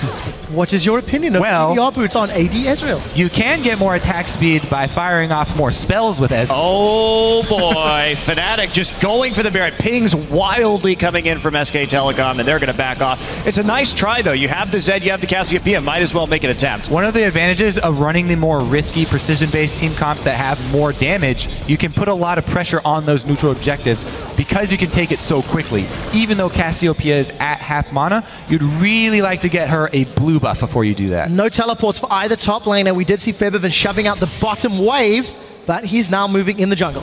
What is your opinion of CDR boots on AD Ezreal? You can get more attack speed by firing off more spells with Ezreal. Oh boy, Fnatic just going for the Baron. Pings wildly coming in from SK Telecom, and they're going to back off. It's a nice try, though. You have the Zed, you have the Cassiopeia. Might as well make an attempt. One of the advantages of running the more risky, precision-based team comps that have more damage, you can put a lot of pressure on those neutral objectives because you can take it so quickly. Even though Cassiopeia is at half mana, you'd really like to get her a blue buff before you do that. No teleports for either top laner. We did see Febiven shoving out the bottom wave, but he's now moving in the jungle.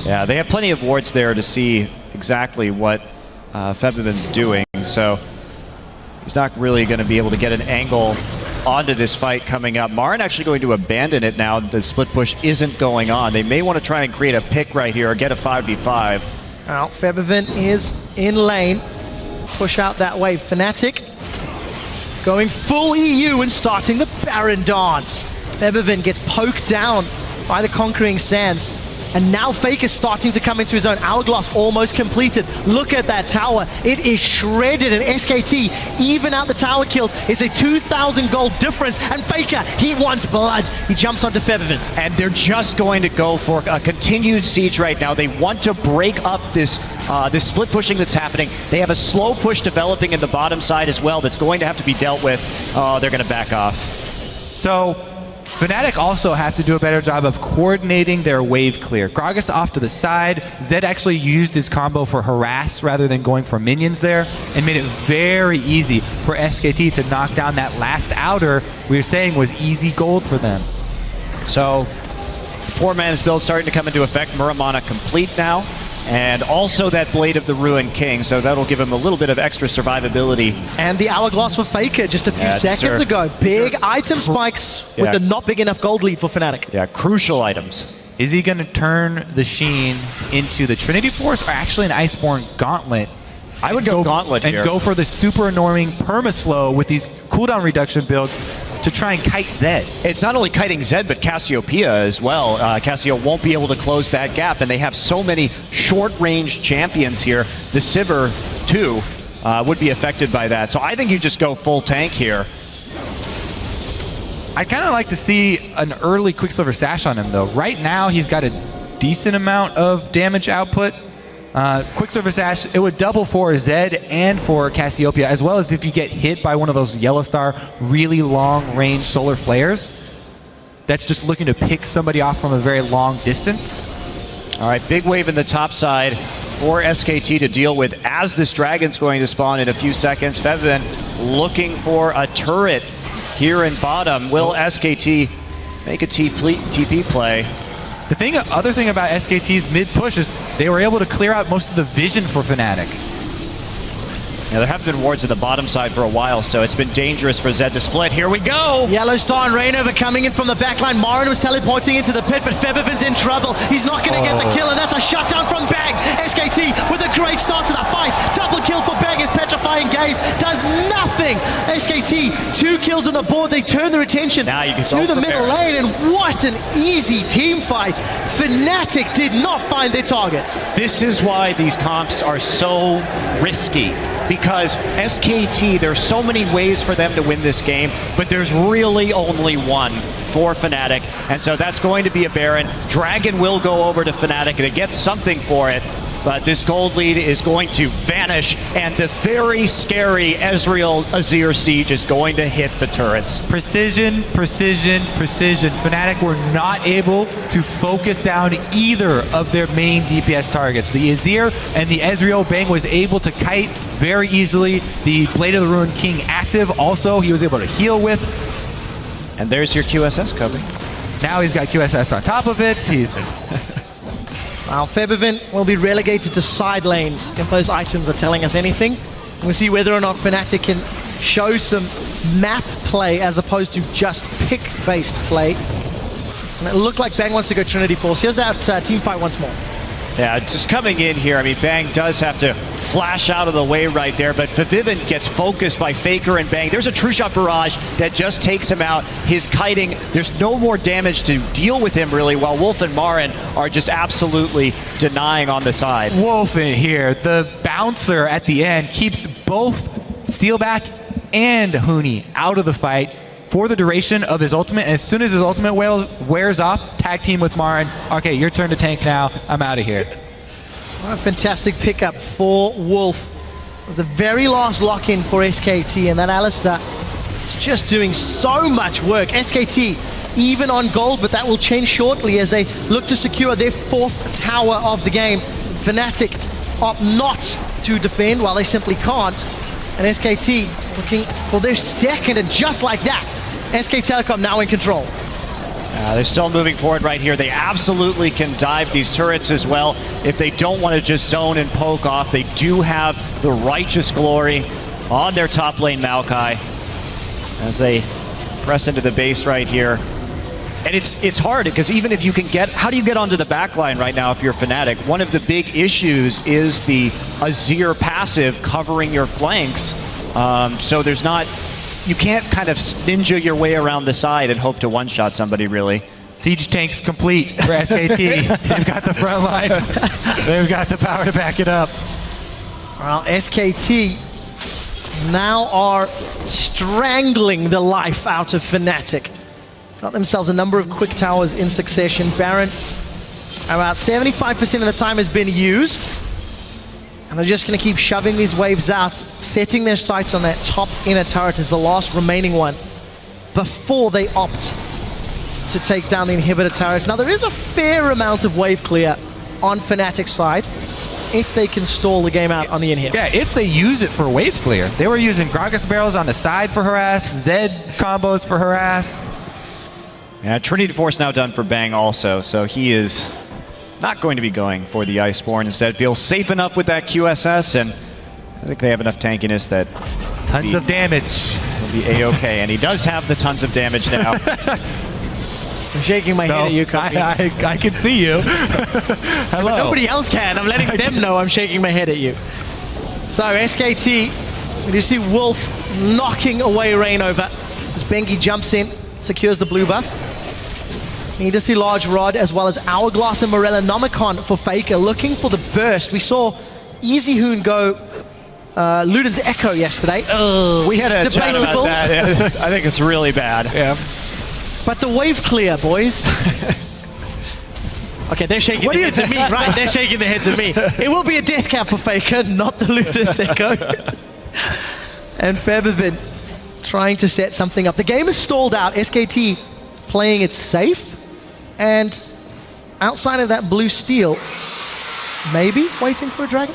Yeah, they have plenty of wards there to see exactly what Febiven's doing, so he's not really going to be able to get an angle onto this fight coming up. Marin actually going to abandon it now. The split push isn't going on. They may want to try and create a pick right here or get a 5v5. Now, Febiven is in lane. Push out that wave. Fnatic going full EU and starting the Baron dance. Febiven gets poked down by the Conquering Sands. And now Faker starting to come into his own. Hourglass almost completed. Look at that tower. It is shredded, and SKT even out the tower kills. It's a 2,000 gold difference, and Faker, he wants blood. He jumps onto Febiven. And they're just going to go for a continued siege right now. They want to break up this this split pushing that's happening. They have a slow push developing in the bottom side as well that's going to have to be dealt with. Oh, they're going to back off. So Fnatic also have to do a better job of coordinating their wave clear. Gragas off to the side. Zed actually used his combo for harass rather than going for minions there and made it very easy for SKT to knock down that last outer we were saying was easy gold for them. So, poor man's build starting to come into effect. Muramana complete now. And also that Blade of the Ruined King, so that'll give him a little bit of extra survivability. And the Hourglass for Faker just a few seconds ago. Big item spikes with the not big enough gold lead for Fnatic. Yeah, crucial items. Is he going to turn the Sheen into the Trinity Force or actually an Iceborne Gauntlet? I would go Gauntlet here. And go for the super annoying perma-slow with these cooldown reduction builds to try and kite Zed. It's not only kiting Zed, but Cassiopeia as well. Cassio won't be able to close that gap, and they have so many short-range champions here. The Sivir, too, would be affected by that. So I think you just go full tank here. I kind of like to see an early Quicksilver Sash on him, though. Right now, he's got a decent amount of damage output. Quicksilver Sash, it would double for Zed and for Cassiopeia, as well as if you get hit by one of those Yellow Star really long-range solar flares that's just looking to pick somebody off from a very long distance. All right, big wave in the top side for SKT to deal with as this Dragon's going to spawn in a few seconds. Febiven looking for a turret here in bottom. Will SKT make a TP play? The other thing about SKT's mid-push is they were able to clear out most of the vision for Fnatic. Yeah, there have been wards at the bottom side for a while, so it's been dangerous for Zed to split. Here we go! Yellow Star and Rainover coming in from the backline. Marin was teleporting into the pit, but Febiven's in trouble. He's not going to get the kill, and that's a shutdown from Bang. SKT with a great start to the fight. Double kill for Bang. His Petrifying Gaze does nothing. SKT, 2 kills on the board. They turn their attention Now you can to the middle lane, and what an easy team fight. Fnatic did not find their targets. This is why these comps are so risky, because SKT, there's so many ways for them to win this game, but there's really only one for Fnatic, and so that's going to be a Baron. Dragon will go over to Fnatic and get something for it, but this gold lead is going to vanish, and the very scary Ezreal Azir siege is going to hit the turrets. Precision, precision, precision. Fnatic were not able to focus down either of their main DPS targets. The Azir and the Ezreal. Bang was able to kite very easily. The Blade of the Ruined King active also, he was able to heal with. And there's your QSS coming. Now he's got QSS on top of it. He's... Now Febiven will be relegated to side lanes if those items are telling us anything. We'll see whether or not Fnatic can show some map play as opposed to just pick-based play. And it looked like Bang wants to go Trinity Force. Here's that team fight once more. Yeah, just coming in here, I mean, Bang does have to flash out of the way right there, but Febiven gets focused by Faker and Bang. There's a True Shot Barrage that just takes him out. His kiting, there's no more damage to deal with him really, while Wolf and Marin are just absolutely denying on the side. Wolf in here, the bouncer at the end, keeps both Steelback and Huni out of the fight for the duration of his ultimate, and as soon as his ultimate wears off, tag team with Marin. Okay, your turn to tank now. I'm out of here. What a fantastic pickup for Wolf. It was the very last lock-in for SKT, and that Alistar is just doing so much work. SKT even on gold, but that will change shortly as they look to secure their 4th tower of the game. Fnatic opt not to defend while they simply can't. And SKT looking for their 2nd, and just like that, SK Telecom now in control. They're still moving forward right here. They absolutely can dive these turrets as well. If they don't want to just zone and poke off, they do have the Righteous Glory on their top lane Maokai as they press into the base right here. And it's hard, because even if you can get, how do you get onto the back line right now if you're Fnatic? One of the big issues is the Azir passive covering your flanks. So there's not, you can't kind of ninja your way around the side and hope to one-shot somebody, really. Siege tanks complete for SKT. They've got the front line. They've got the power to back it up. Well, SKT now are strangling the life out of Fnatic. Got themselves a number of quick towers in succession. Baron, about 75% of the time has been used. And they're just going to keep shoving these waves out, setting their sights on that top inner turret as the last remaining one before they opt to take down the inhibitor turrets. Now, there is a fair amount of wave clear on Fnatic's side if they can stall the game out on the inhib. Yeah, if they use it for wave clear. They were using Gragas barrels on the side for harass, Zed combos for harass. Yeah, Trinity Force now done for Bang also, so he is not going to be going for the Iceborne. Instead, feels safe enough with that QSS, and I think they have enough tankiness that tons of damage. Will be A-okay, and he does have the tons of damage now. I'm shaking my head at you, Copy. I can see you. Hello. But nobody else can. I'm letting them know I'm shaking my head at you. So SKT, you see Wolf knocking away Rainover as Bengi jumps in, secures the blue buff. Need to see Large Rod as well as Hourglass and Morella Nomicon for Faker, looking for the burst. We saw Easy Hoon go Luden's Echo yesterday. We had a chat about that. Yeah. I think it's really bad. Yeah. But the wave clear, boys. Okay, they're shaking their heads at me, right? They're shaking their heads at me. It will be a death cap for Faker, not the Luden's Echo. And Febiven trying to set something up. The game is stalled out. SKT playing it safe. And outside of that blue steel, maybe waiting for a dragon?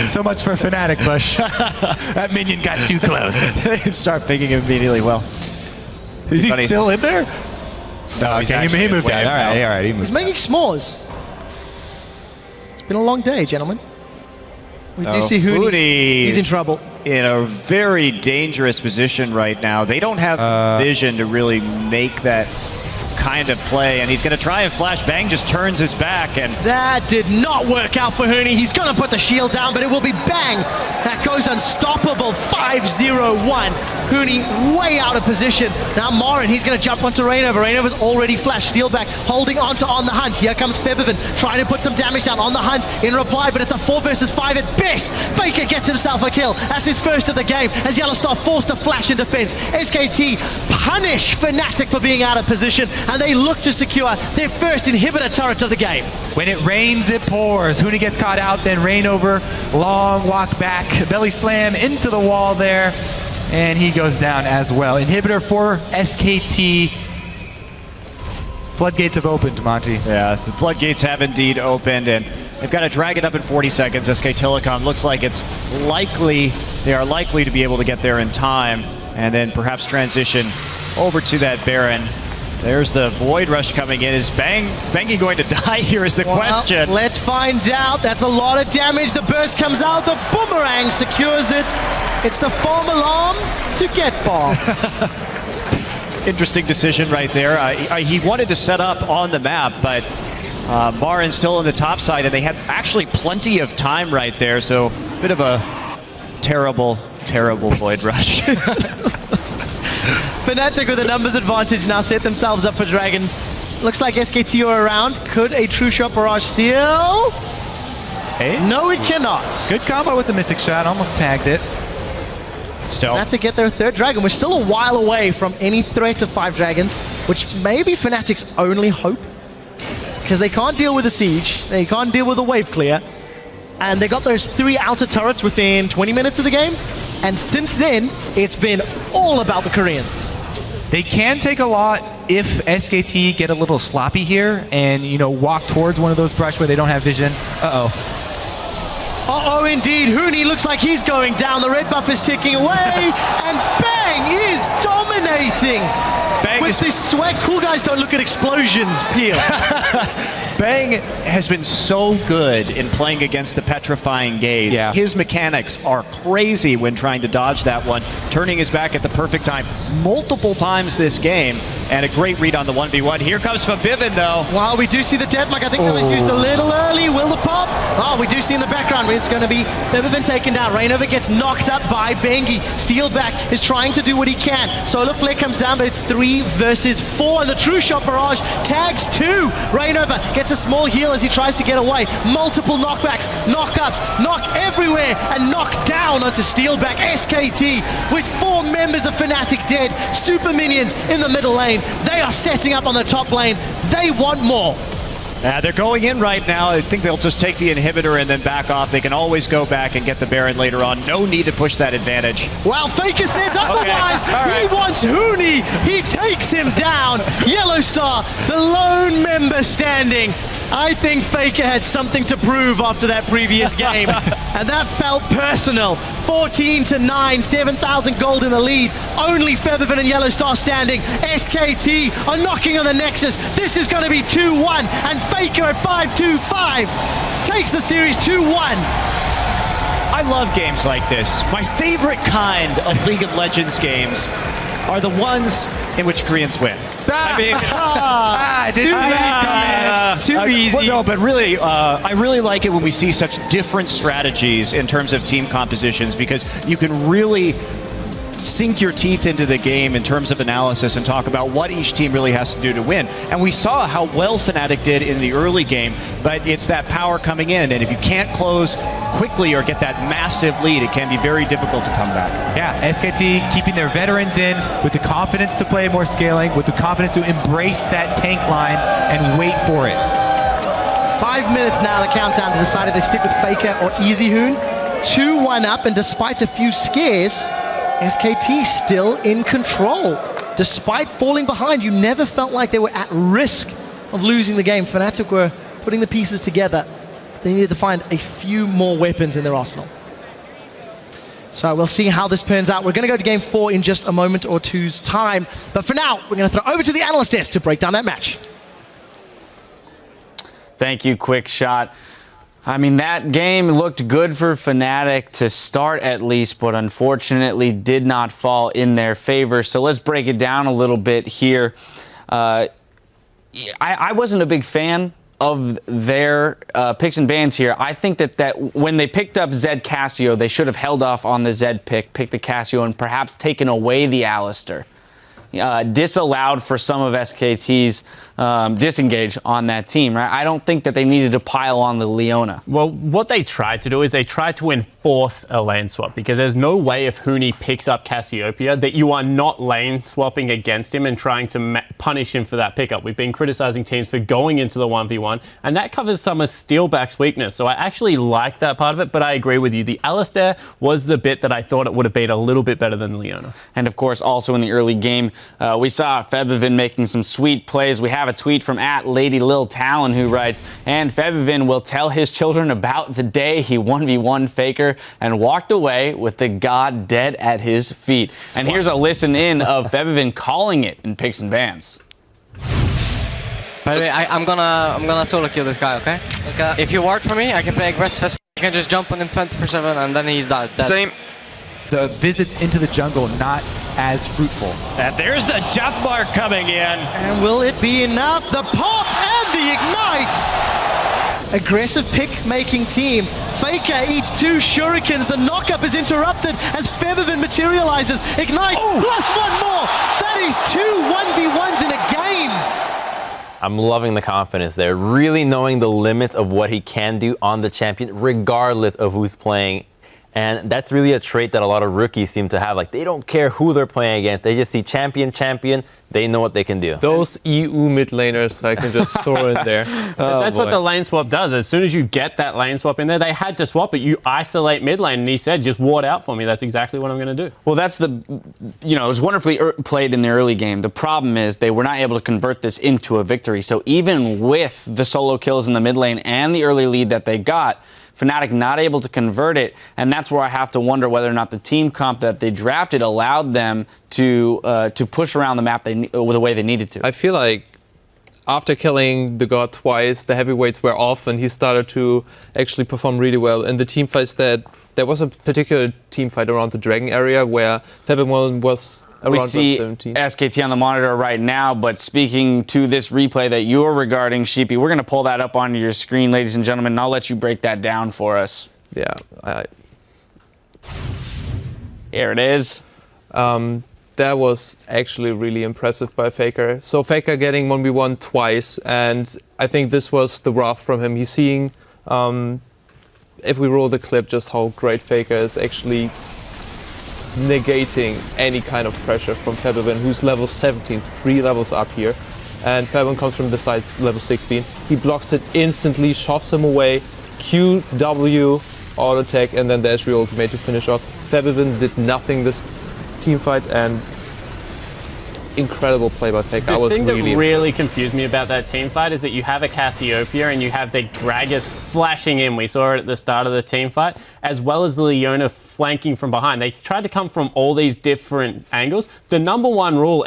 So much for Fnatic, Bush. That minion got too close. They start picking him immediately. Well, is he still in there? No, he moved out. All right, he moved. He's making s'mores. been a long day, gentlemen. We do see Huni. He's in trouble. In a very dangerous position right now. They don't have vision to really make that kind of play, and he's going to try and flash. Bang just turns his back, and that did not work out for Huni. He's going to put the shield down, but it will be Bang. That goes unstoppable. 5-0-1. Huni way out of position. Now Morin, he's going to jump onto Rainover. Rainover's already flashed. Steel back, holding onto On the Hunt. Here comes Febiven, trying to put some damage down. On the Hunt in reply, but it's a 4 versus 5 at best. Faker gets himself a kill. That's his first of the game, as Yellowstar forced to flash in defense. SKT punish Fnatic for being out of position, and they look to secure their first inhibitor turret of the game. When it rains, it pours. Huni gets caught out, then Rainover, long walk back, belly slam into the wall there, and he goes down as well. Inhibitor for SKT. Floodgates have opened, Monty. Yeah, the floodgates have indeed opened, and they've got to drag it up in 40 seconds. SK Telecom looks like they are likely to be able to get there in time, and then perhaps transition over to that Baron. There's the Void Rush coming in. Is Bangy going to die here is the question. Let's find out. That's a lot of damage. The burst comes out. The boomerang secures it. It's the farm alarm to get farm. Interesting decision right there. He wanted to set up on the map, but Marin's still on the top side, and they had actually plenty of time right there. So a bit of a terrible, terrible Void Rush. Fnatic with a numbers advantage now set themselves up for Dragon. Looks like SKT are around. Could a True Shot Barrage steal? Hey. No, it cannot. Good combo with the Mystic Shot, almost tagged it. Still. Fnatic get their third Dragon. We're still a while away from any threat to 5 Dragons, which may be Fnatic's only hope. Because they can't deal with a siege, they can't deal with a wave clear, and they got those 3 outer turrets within 20 minutes of the game. And since then, it's been all about the Koreans. They can take a lot if SKT get a little sloppy here and, walk towards one of those brush where they don't have vision. Uh-oh. Uh-oh, indeed. Huni looks like he's going down. The red buff is ticking away, and Bang is dominating. Bang with this sweat. Cool guys don't look at explosions, Peel. Bang has been so good in playing against the Petrifying Gaze. Yeah. His mechanics are crazy when trying to dodge that one, turning his back at the perfect time multiple times this game, and a great read on the 1v1. Here comes Fabivin, though. Well, we do see the deathmark. I think that was used a little early. Will the pop? Oh, we do see in the background. It's going to be Fabivin taken down. Rainover gets knocked up by Bengi. Steelback is trying to do what he can. Solar Flare comes down, but it's 3 versus 4, and the True Shot Barrage tags 2. Rainover gets a small heal as he tries to get away. Multiple knockbacks, knockups, knock everywhere, and knock down onto Steelback. SKT with 4 members of Fnatic dead. Super minions in the middle lane. They are setting up on the top lane. They want more. They're going in right now. I think they'll just take the inhibitor and then back off. They can always go back and get the Baron later on. No need to push that advantage. Well, Faker says otherwise. Okay. Right. He wants Huni. He takes him down. Yellowstar, the lone member standing. I think Faker had something to prove after that previous game, and that felt personal. 14-9, 7,000 gold in the lead. Only Featherfin and Yellowstar standing. SKT are knocking on the Nexus. This is going to be 2-1, and Faker at 5-2-5 takes the series 2-1. I love games like this. My favorite kind of League of Legends games are the ones in which Koreans win. Too easy. Well, no, but really, I really like it when we see such different strategies in terms of team compositions, because you can really sink your teeth into the game in terms of analysis and talk about what each team really has to do to win. And we saw how well Fnatic did in the early game, but it's that power coming in, and if you can't close quickly or get that massive lead, it can be very difficult to come back. Yeah, SKT keeping their veterans in with the confidence to play more scaling, with the confidence to embrace that tank line and wait for it. 5 minutes now, the countdown to decide if they stick with Faker or Easy Hoon. 2-1 up, and despite a few scares, SKT still in control. Despite falling behind, you never felt like they were at risk of losing the game. Fnatic were putting the pieces together. They needed to find a few more weapons in their arsenal. So we'll see how this turns out. We're going to go to game 4 in just a moment or two's time. But for now, we're going to throw over to the analyst desk to break down that match. Thank you, Quick Shot. I mean, that game looked good for Fnatic to start at least, but unfortunately did not fall in their favor. So let's break it down a little bit here. I wasn't a big fan of their picks and bans here. I think that when they picked up Zed Cassio, they should have held off on the Zed picked the Cassio, and perhaps taken away the Alistar. Disallowed for some of SKT's disengage on that team, right? I don't think that they needed to pile on the Leona. Well, what they tried to do is they tried to enforce a lane swap, because there's no way if Huni picks up Cassiopeia that you are not lane swapping against him and trying to punish him for that pickup. We've been criticizing teams for going into the 1v1, and that covers some of Steelback's weakness. So I actually like that part of it, but I agree with you. The Alistar was the bit that I thought it would have been a little bit better than Leona. And of course, also in the early game, we saw Febivin making some sweet plays. We have a tweet from @LadyLilTalon who writes, and Febivin will tell his children about the day he 1v1 Faker and walked away with the god dead at his feet. And here's a listen in of Febivin calling it in picks and bans. By the way, I'm gonna solo kill this guy, okay? If you ward for me, I can play aggressive. I can just jump on him 24/7 and then he's dead. Same. The visits into the jungle not as fruitful. And there's the death mark coming in. And will it be enough? The pop and the ignites! Aggressive pick-making team. Faker eats 2 shurikens. The knockup is interrupted as Febivin materializes. Ignite plus 1 more. That is 2 1v1s in a game. I'm loving the confidence there, really knowing the limits of what he can do on the champion, regardless of who's playing. And that's really a trait that a lot of rookies seem to have. Like, they don't care who they're playing against. They just see champion, they know what they can do. Those EU mid laners I can just throw in there. That's what the lane swap does. As soon as you get that lane swap in there, they had to swap it. You isolate mid lane, and he said, just ward out for me. That's exactly what I'm going to do. Well, that's it was wonderfully played in the early game. The problem is they were not able to convert this into a victory. So even with the solo kills in the mid lane and the early lead that they got, Fnatic not able to convert it, and that's where I have to wonder whether or not the team comp that they drafted allowed them to push around the map the way they needed to. I feel like after killing the god twice, the heavyweights were off, and he started to actually perform really well. In the team fights, there was a particular team fight around the dragon area where Febivin was around we see 17. SKT on the monitor right now, but speaking to this replay that you're regarding, Sheepy, we're going to pull that up onto your screen, ladies and gentlemen, and I'll let you break that down for us. Yeah. Here it is. That was actually really impressive by Faker. So Faker getting 1v1 twice, and I think this was the wrath from him. He's seeing, if we roll the clip, just how great Faker is actually negating any kind of pressure from Febivin, who's level 17, 3 levels up here. And Febivin comes from the side, level 16. He blocks it instantly, shoves him away, QW, auto attack, and then the Ezreal ultimate to finish off. Febivin did nothing this team fight, and incredible play by Faker. The thing that really confused me about that team fight is that you have a Cassiopeia and you have the Gragas flashing in. We saw it at the start of the team fight, as well as the Leona flanking from behind. They tried to come from all these different angles. The number one rule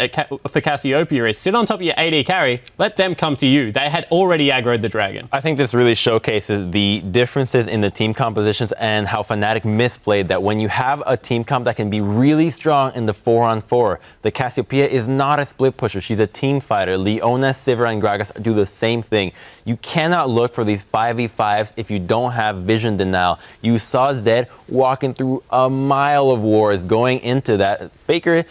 for Cassiopeia is sit on top of your AD carry, let them come to you. They had already aggroed the dragon. I think this really showcases the differences in the team compositions and how Fnatic misplayed that. When you have a team comp that can be really strong in the 4-on-4, the Cassiopeia is not a split pusher. She's a team fighter. Leona, Sivir, and Gragas do the same thing. You cannot look for these 5v5s if you don't have vision denial. You saw Zed walking through a mile of wards going into that. Faker,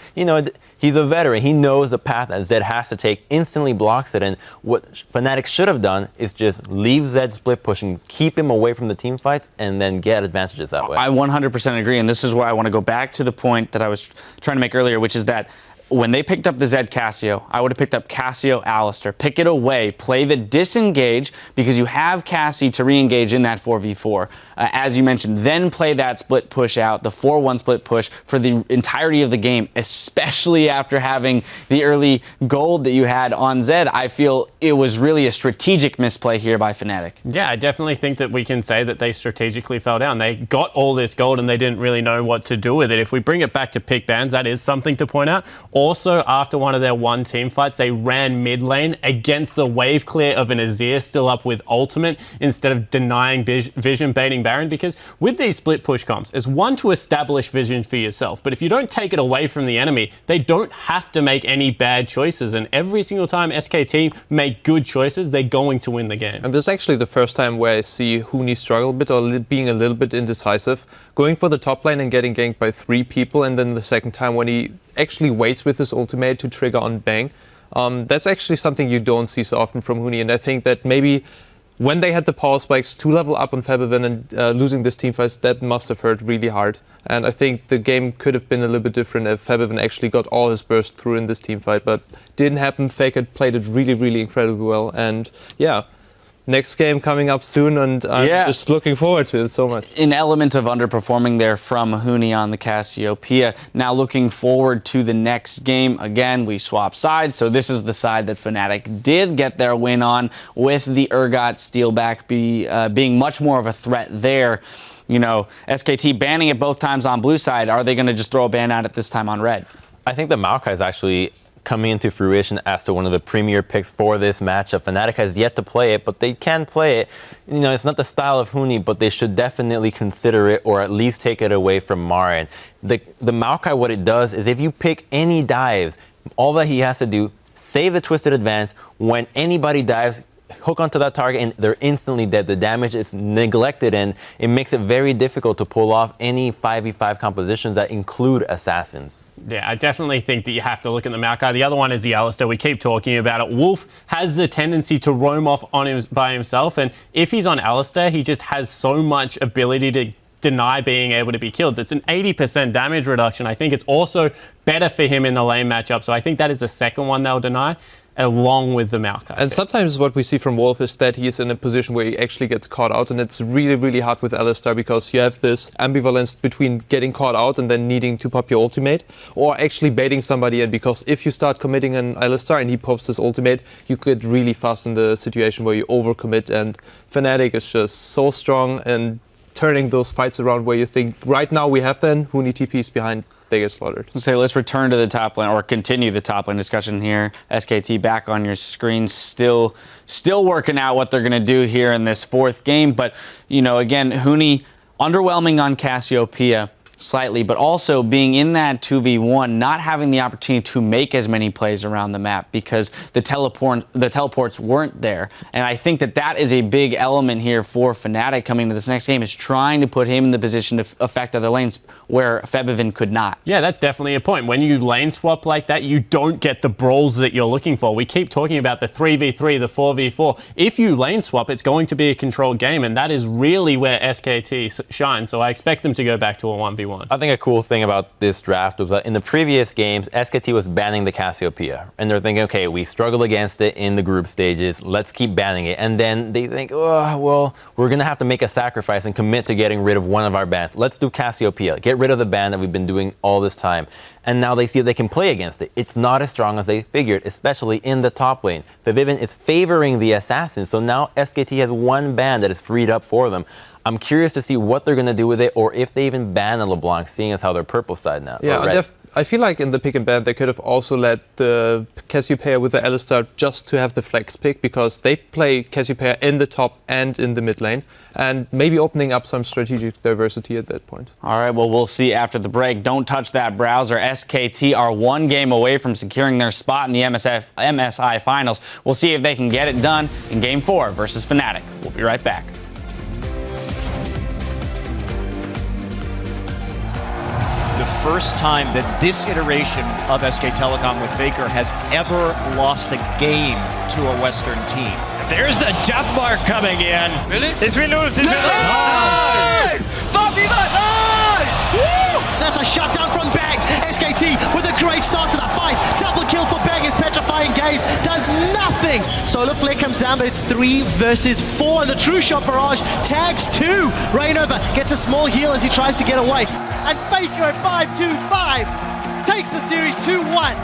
he's a veteran. He knows the path that Zed has to take, instantly blocks it, and what Fnatic should have done is just leave Zed split pushing, keep him away from the team fights, and then get advantages that way. I 100% agree, and this is why I want to go back to the point that I was trying to make earlier, which is that when they picked up the Zed Cassio, I would have picked up Cassio Alistar. Pick it away, play the disengage, because you have Cassie to re-engage in that 4v4. As you mentioned, then play that split push out, the 4-1 split push for the entirety of the game, especially after having the early gold that you had on Zed. I feel it was really a strategic misplay here by Fnatic. Yeah, I definitely think that we can say that they strategically fell down. They got all this gold and they didn't really know what to do with it. If we bring it back to pick bans, that is something to point out. also, after one of their one team fights, they ran mid lane against the wave clear of an Azir still up with ultimate instead of denying vision baiting Baron, because with these split push comps, it's one to establish vision for yourself, but if you don't take it away from the enemy, they don't have to make any bad choices, and every single time SKT make good choices, they're going to win the game. And this is actually the first time where I see Huni struggle a bit or being a little bit indecisive, going for the top lane and getting ganked by 3 people, and then the second time when he actually waits with his ultimate to trigger on Bang. That's actually something you don't see so often from Huni, and I think that maybe when they had the power spikes to level up on Febiven and losing this team fight, that must have hurt really hard. And I think the game could have been a little bit different if Febiven actually got all his burst through in this team fight, but didn't happen. Faker played it really, really incredibly well, and yeah. Next game coming up soon, and I'm just looking forward to it so much. An element of underperforming there from Huni on the Cassiopeia. Now looking forward to the next game. Again, we swap sides, so this is the side that Fnatic did get their win on, with the Urgot Steelback being much more of a threat there. You know, SKT banning it both times on blue side. Are they going to just throw a ban at it this time on red? I think the Maokai is actually coming into fruition as to one of the premier picks for this matchup. Fnatic has yet to play it, but they can play it. You know, it's not the style of Huni, but they should definitely consider it, or at least take it away from Marin. The Maokai, what it does is if you pick any dives, all that he has to do, save the Twisted Advance. When anybody dives, hook onto that target and they're instantly dead. The damage is neglected, and it makes it very difficult to pull off any 5v5 compositions that include assassins. Yeah, I definitely think that you have to look at the Maokai. The other one is the Alistar. We keep talking about it. Wolf has the tendency to roam off on him by himself, and if he's on Alistar, he just has so much ability to deny being able to be killed. It's an 80% damage reduction. I think it's also better for him in the lane matchup, so I think that is the second one they'll deny, along with the Maokai. And sometimes what we see from Wolf is that he's in a position where he actually gets caught out, and it's really, really hard with Alistar because you have this ambivalence between getting caught out and then needing to pop your ultimate, or actually baiting somebody in, because if you start committing an Alistar and he pops his ultimate, you get really fast in the situation where you overcommit, and Fnatic is just so strong and turning those fights around where you think, right now we have them, Huni TPs behind, they get slaughtered. Let's return to the top lane, or continue the top lane discussion here. SKT back on your screen, still working out what they're going to do here in this fourth game. But, you know, again, Huni underwhelming on Cassiopeia slightly, but also being in that 2v1, not having the opportunity to make as many plays around the map because the teleports weren't there. And I think that is a big element here for Fnatic coming to this next game, is trying to put him in the position to affect other lanes where Febiven could not. Yeah, that's definitely a point. When you lane swap like that, you don't get the brawls that you're looking for. We keep talking about the 3v3, the 4v4. If you lane swap, it's going to be a controlled game, and that is really where SKT shines. So I expect them to go back to a 1v1. I think a cool thing about this draft was that in the previous games, SKT was banning the Cassiopeia. And they're thinking, okay, we struggled against it in the group stages, let's keep banning it. And then they think, oh, well, we're going to have to make a sacrifice and commit to getting rid of one of our bans. Let's do Cassiopeia. Get rid of the ban that we've been doing all this time. And now they see that they can play against it. It's not as strong as they figured, especially in the top lane. Febiven is favoring the assassin, so now SKT has one ban that is freed up for them. I'm curious to see what they're going to do with it, or if they even ban the LeBlanc, seeing as how they're purple side now. Yeah, I feel like in the pick and ban, they could have also let the Cassiopeia with the Alistar just to have the flex pick, because they play Cassiopeia in the top and in the mid lane, and maybe opening up some strategic diversity at that point. All right, well, we'll see after the break. Don't touch that browser. SKT are one game away from securing their spot in the MSI Finals. We'll see if they can get it done in Game 4 versus Fnatic. We'll be right back. The first time that this iteration of SK Telecom with Faker has ever lost a game to a Western team. There's the death mark coming in. Really? It's removed. It's Nice! Nice! Woo! That's a shutdown from Bang. SKT with a great start to the fight. Double kill for Bang. His petrifying gaze does nothing. Solar Flare comes down, but it's 3 versus 4. And the True Shot Barrage tags 2. Rainover gets a small heal as he tries to get away. And Faker at 5-2-5 takes the series 2-1.